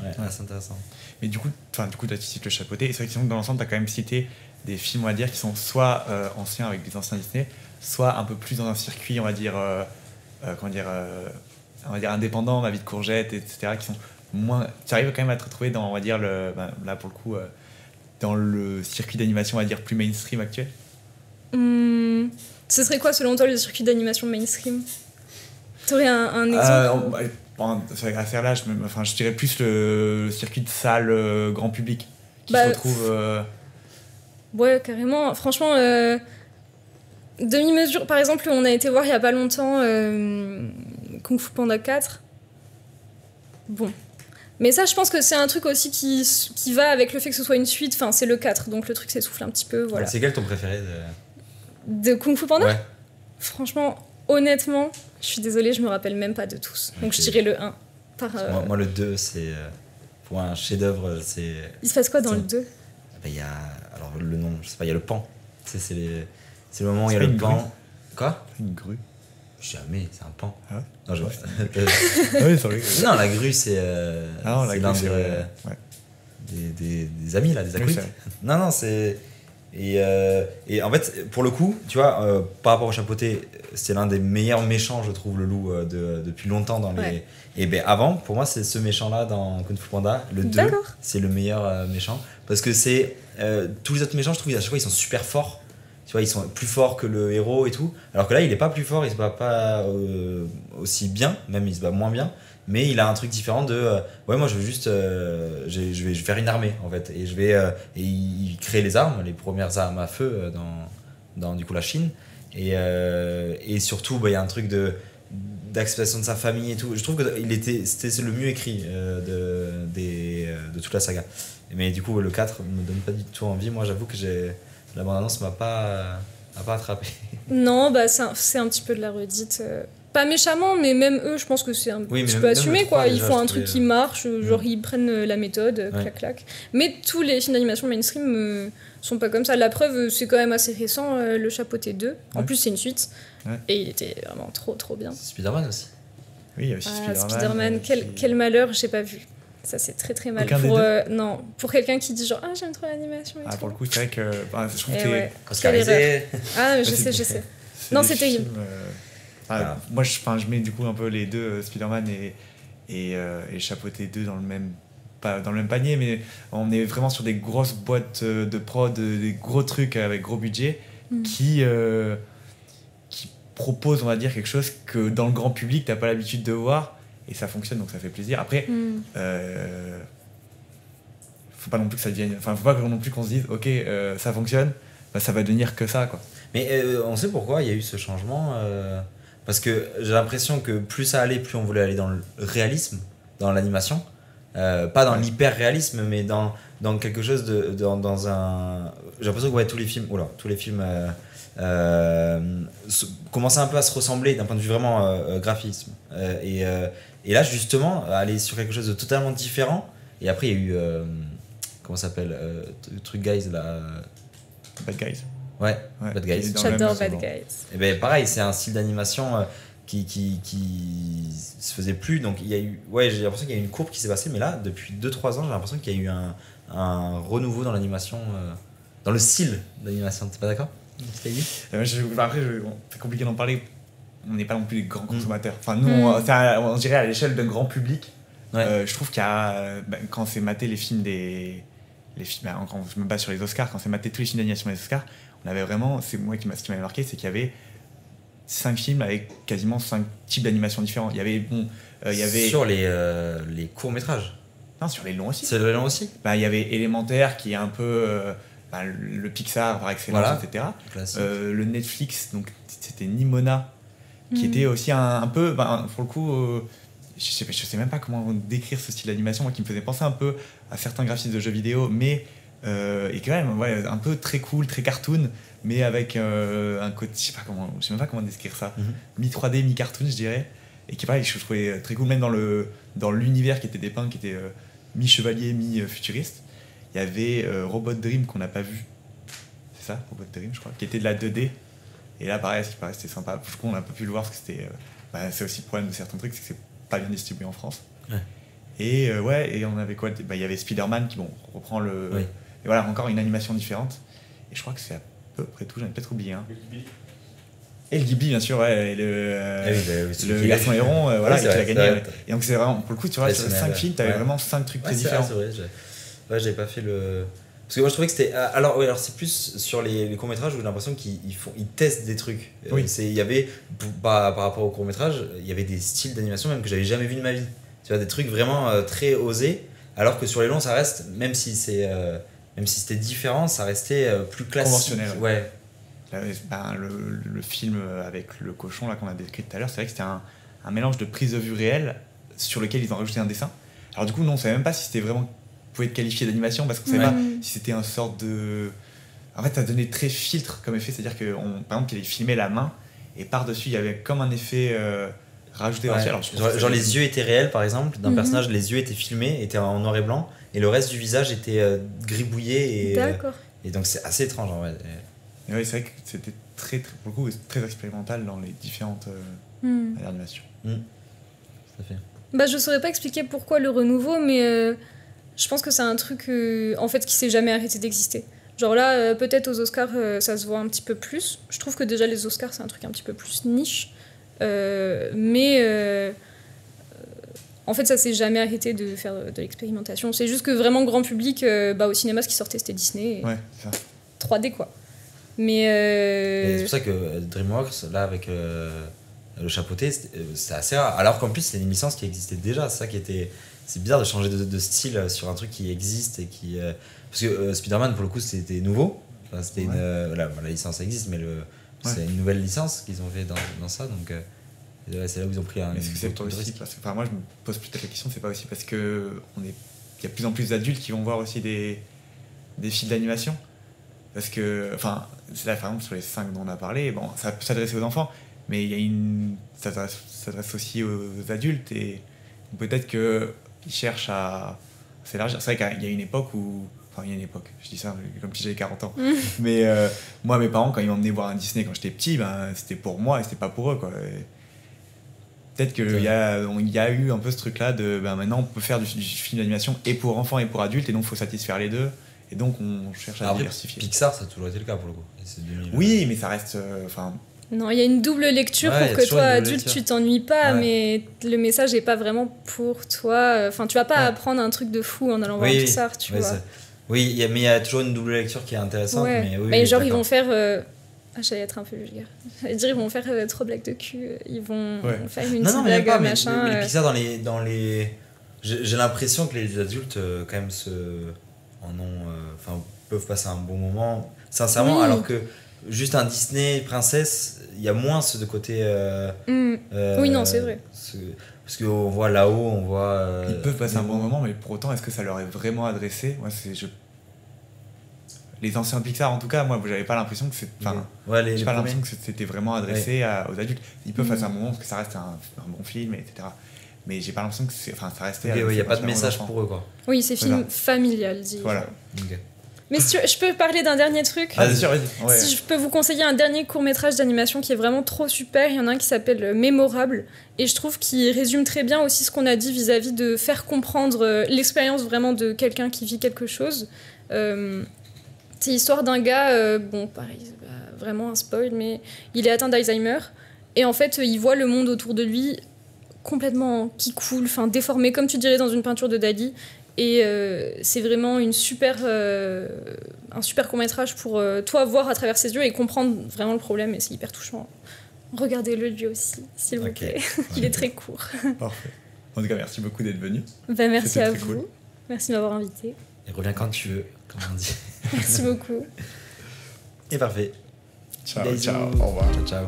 Ouais, c'est intéressant. Mais du coup, tu cites Le Chapeauté, et c'est vrai que dans l'ensemble, tu as quand même cité des films, on va dire, qui sont soit anciens avec des anciens Disney, soit un peu plus dans un circuit, on va dire, indépendant, Ma vie de courgette, etc., qui sont moins... Tu arrives quand même à te retrouver dans, on va dire, là, pour le coup... dans le circuit d'animation, on va dire, plus mainstream actuel ? Ce serait quoi, selon toi, le circuit d'animation mainstream ? T'aurais un exemple à faire là, je dirais plus le circuit de salle grand public qui se retrouve... Ouais, carrément. Franchement, demi-mesure. Par exemple, on a été voir il n'y a pas longtemps Kung Fu Panda 4. Bon... Mais ça, je pense que c'est un truc aussi qui va avec le fait que ce soit une suite. Enfin, c'est le 4, donc le truc s'essouffle un petit peu. Voilà. C'est quel ton préféré de Kung Fu Panda ? Ouais. Franchement, honnêtement, je suis désolée, je me rappelle même pas de tous. Donc je dirais le 1. Moi, le 2, c'est... pour un chef-d'œuvre, c'est... Il se passe quoi dans le 2 ? Il y a... Alors, le nom, je sais pas, il y a le pan. C'est le moment où il y a le pan. Quoi ? Une grue. Jamais, c'est un pan. Ah ouais ? Non, je vois. Non, la grue, c'est l'un des des amis, là, des acolytes. Oui, non, c'est... Et en fait, pour le coup, tu vois, par rapport au chapeauté, c'est l'un des meilleurs méchants, je trouve, le loup, depuis longtemps dans les. Ouais. Et ben avant, pour moi, c'est ce méchant-là dans Kung Fu Panda, le 2, D'accord. c'est le meilleur méchant. Parce que c'est. Tous les autres méchants, je trouve, à chaque fois, ils sont super forts. Tu vois, ils sont plus forts que le héros et tout. Alors que là, il est pas plus fort, il se bat pas aussi bien, même il se bat moins bien. Mais il a un truc différent de ouais, moi je veux juste je vais faire une armée en fait, et je vais et il crée les armes, les premières armes à feu dans du coup la Chine, et surtout bah, il y a un truc d'acceptation de sa famille et tout. Je trouve que c'était le mieux écrit de toute la saga. Mais du coup le 4 me donne pas du tout envie. Moi j'avoue que la bande-annonce m'a pas attrapé. Non, bah c'est un petit peu de la redite. Pas méchamment, mais même eux, je pense que c'est un petit peu assumé, le 3, quoi. Ils déjà, font je un truc trouvais, qui marche, genre ils prennent la méthode, Ouais. clac clac. Mais tous les films d'animation mainstream sont pas comme ça. La preuve, c'est quand même assez récent, Le Chapeauté 2. En Ouais. plus, c'est une suite. Ouais. Et il était vraiment trop bien. C'est Spider-Man aussi. Oui, il y a aussi Ah, Spider-Man. Spider-Man, quel malheur, j'ai pas vu. Ça, c'est très mal. Aucun des Pour, deux non, pour quelqu'un qui dit genre, ah, j'aime trop l'animation et Ah, tout. pour le coup, c'est vrai que je trouve Et que ouais. Oscarisé. Ah, je Ouais, sais. c'est Non, des c'est terrible. films, Voilà. Moi, je mets du coup un peu les deux, Spider-Man et Chapeauté 2 dans le même, pas dans le même panier, mais on est vraiment sur des grosses boîtes de prod, des gros trucs avec gros budget qui proposent, on va dire, quelque chose que dans le grand public, t'as pas l'habitude de voir, et ça fonctionne, donc ça fait plaisir. Après, faut pas non plus que ça devienne, enfin, faut pas non plus qu'on se dise, ok, ça fonctionne, bah, ça va devenir que ça, quoi. Mais on sait pourquoi il y a eu ce changement. Parce que j'ai l'impression que plus ça allait, plus on voulait aller dans le réalisme, dans l'animation. Pas dans l'hyper-réalisme, mais dans quelque chose dans un. J'ai l'impression que ouais, tous les films commençaient un peu à se ressembler d'un point de vue vraiment graphisme. Et là, justement, aller sur quelque chose de totalement différent. Et après, il y a eu. Comment ça s'appelle le truc Guys là. Bad Guys. Ouais, Ouais. Bad Guys. Dans le même J'adore Bad sens. Guys. Et ben pareil, c'est un style d'animation qui se faisait plus. Donc il y a eu, ouais, j'ai l'impression qu'il y a eu une courbe qui s'est passée, mais là, depuis 2-3 ans, j'ai l'impression qu'il y a eu un renouveau dans l'animation, dans le style d'animation. T'es pas d'accord? Après, c'est compliqué d'en parler. On n'est pas non plus des grands consommateurs. Enfin, nous, Mm. on dirait à l'échelle d'un grand public. Ouais. Je trouve qu'il y a, quand c'est maté les films quand je me base sur les Oscars, quand c'est maté tous les films d'animation des Oscars, on avait vraiment, c'est moi ce qui m'avait marqué, c'est qu'il y avait 5 films avec quasiment 5 types d'animation différents. Il y avait Sur les courts-métrages. non, sur les longs aussi. C'est le long aussi. Il y avait Élémentaire qui est un peu le Pixar par excellence, Voilà. etc. Classique. Le Netflix, donc c'était Nimona, qui était aussi un peu, pour le coup, je sais même pas comment décrire ce style d'animation, moi, qui me faisait penser un peu à certains graphismes de jeux vidéo, mais et quand même un peu très cool, très cartoon, mais avec un côté, je sais même pas comment décrire ça, mi 3D, mi cartoon, je dirais, et qui pareil, je trouvais très cool, même dans l'univers qui était dépeint, qui était mi chevalier, mi futuriste. Il y avait Robot Dream qu'on n'a pas vu, c'est ça, Robot Dream, je crois, qui était de la 2D. Et là, pareil, c'était sympa. Du coup, on n'a pas pu le voir parce que c'était. C'est aussi le problème de certains trucs, c'est que c'est pas bien distribué en France. Ouais. Et et on avait quoi? Il y avait Spider-Man qui, reprend le. Oui. Et voilà, encore une animation différente. Et je crois que c'est à peu près tout, j'en ai peut-être oublié un. Et le Ghibli, bien sûr, ouais. Et le Garçon Héron, voilà, Ouais, et qui c'est a vrai, gagné. c'est vrai. Et donc, c'est vraiment, pour le coup, tu vois, sur les 5 films, t'avais vraiment 5 trucs Ouais, très c'est vrai, différents. c'est vrai. Ouais, j'avais pas fait le. Parce que moi je trouvais que c'était. Alors c'est plus sur les courts-métrages où j'ai l'impression qu'ils testent des trucs. Oui. Il y avait, par rapport aux courts-métrages, il y avait des styles d'animation même que j'avais jamais vu de ma vie. Tu vois, des trucs vraiment très osés. Alors que sur les longs, ça reste, même si c'était différent, ça restait plus classique. Conventionnel. Ouais. Le film avec le cochon là qu'on a décrit tout à l'heure, c'est vrai que c'était un mélange de prise de vue réelle sur lequel ils ont rajouté un dessin. Alors du coup, non, on savait même pas si c'était vraiment pouvait être qualifié d'animation parce qu'on savait Ouais. pas si c'était un sorte de. En fait, ça donnait très filtre comme effet, c'est-à-dire que par exemple, il filmait la main et par-dessus, il y avait comme un effet rajouté. Ouais. Alors, Genre les yeux étaient réels par exemple, d'un personnage, les yeux étaient filmés, étaient en noir et blanc, et le reste du visage était gribouillé. D'accord. Et donc c'est assez étrange en vrai. Et ouais, c'est vrai que c'était très, pour le coup, très expérimental dans les différentes animations. Tout à fait. Bah, je saurais pas expliquer pourquoi le renouveau, mais je pense que c'est un truc en fait qui s'est jamais arrêté d'exister. Genre là, peut-être aux Oscars, ça se voit un petit peu plus. Je trouve que déjà les Oscars, c'est un truc un petit peu plus niche. Mais en fait, ça s'est jamais arrêté de faire de l'expérimentation. C'est juste que vraiment grand public, au cinéma, ce qui sortait, c'était Disney. Ouais, c'est ça. 3D, quoi. Mais... Et c'est pour ça que DreamWorks, là, avec le chapeauté, c'est assez rare. Alors qu'en plus, c'est une licence qui existait déjà. C'est ça qui était... C'est bizarre de changer de style sur un truc qui existe et qui... Parce que Spider-Man, pour le coup, c'était nouveau. Enfin, c'était la licence existe, mais c'est une nouvelle licence qu'ils ont fait dans ça. Donc, c'est là où ils ont pris un... Est-ce que c'est toi aussi parce que, enfin, moi, je me pose peut-être la question, c'est pas aussi parce que il y a de plus en plus d'adultes qui vont voir aussi des films d'animation. Parce que, enfin, là, par exemple, sur les 5 dont on a parlé, bon, ça peut s'adresser aux enfants, mais ça s'adresse aussi aux adultes, et peut-être qu'ils cherchent à s'élargir. C'est vrai qu'il y a une époque où... Enfin, il y a une époque, je dis ça comme si j'avais 40 ans. Mais moi, mes parents, quand ils m'emmenaient voir un Disney quand j'étais petit, c'était pour moi et c'était pas pour eux, quoi. Et peut-être qu'il y a eu un peu ce truc-là de maintenant on peut faire du film d'animation et pour enfants et pour adultes, et donc il faut satisfaire les deux. Et donc on cherche à diversifier. Pixar, ça a toujours été le cas pour le coup. Oui, mais ça reste. Non, il y a une double lecture pour que toi, adulte, tu t'ennuies pas, mais le message n'est pas vraiment pour toi. Enfin, tu vas pas apprendre un truc de fou en allant voir Pixar, tu vois. Oui, mais il y a toujours une double lecture qui est intéressante. Mais genre, ils vont faire. J'allais être un peu vulgaire. J'allais dire, ils vont faire 3 blagues de cul. Ils vont faire une petite blague, machin. Mais Pixar, dans les... J'ai l'impression que les adultes, quand même, peuvent passer un bon moment, sincèrement, alors que juste un Disney princesse, il y a moins ce côté... oui, non, c'est vrai. Parce qu'on voit là-haut, on voit... Ils peuvent passer un bon moment, mais pour autant, est-ce que ça leur est vraiment adressé ? Moi, les anciens Pixar, en tout cas, moi, j'avais pas l'impression que j'ai pas l'impression que c'était vraiment adressé aux adultes. Ils peuvent passer un moment parce que ça reste un bon film, etc. Mais j'ai pas l'impression que ça restait... Il n'y a pas de message pour eux, quoi. Oui, c'est film familial, dis. Voilà. Mais si je peux parler d'un dernier truc. Ah, c'est sûr, vas-y. Ouais. Si je peux vous conseiller un dernier court-métrage d'animation qui est vraiment trop super, il y en a un qui s'appelle Mémorable, et je trouve qu'il résume très bien aussi ce qu'on a dit vis-à-vis de faire comprendre l'expérience vraiment de quelqu'un qui vit quelque chose. C'est l'histoire d'un gars, pareil, c'est pas vraiment un spoil, mais il est atteint d'Alzheimer, et en fait, il voit le monde autour de lui complètement qui coule, déformé, comme tu dirais dans une peinture de Dali. Et c'est vraiment un super court-métrage pour toi voir à travers ses yeux et comprendre vraiment le problème, et c'est hyper touchant. Regardez-le lui aussi, s'il vous plaît. Il est très court. Parfait. En tout cas, merci beaucoup d'être venu. Merci à vous. Cool. Merci de m'avoir invité. Et reviens quand tu veux, comme on dit. Merci beaucoup. Et parfait. Ciao, ciao. Au revoir. Ciao.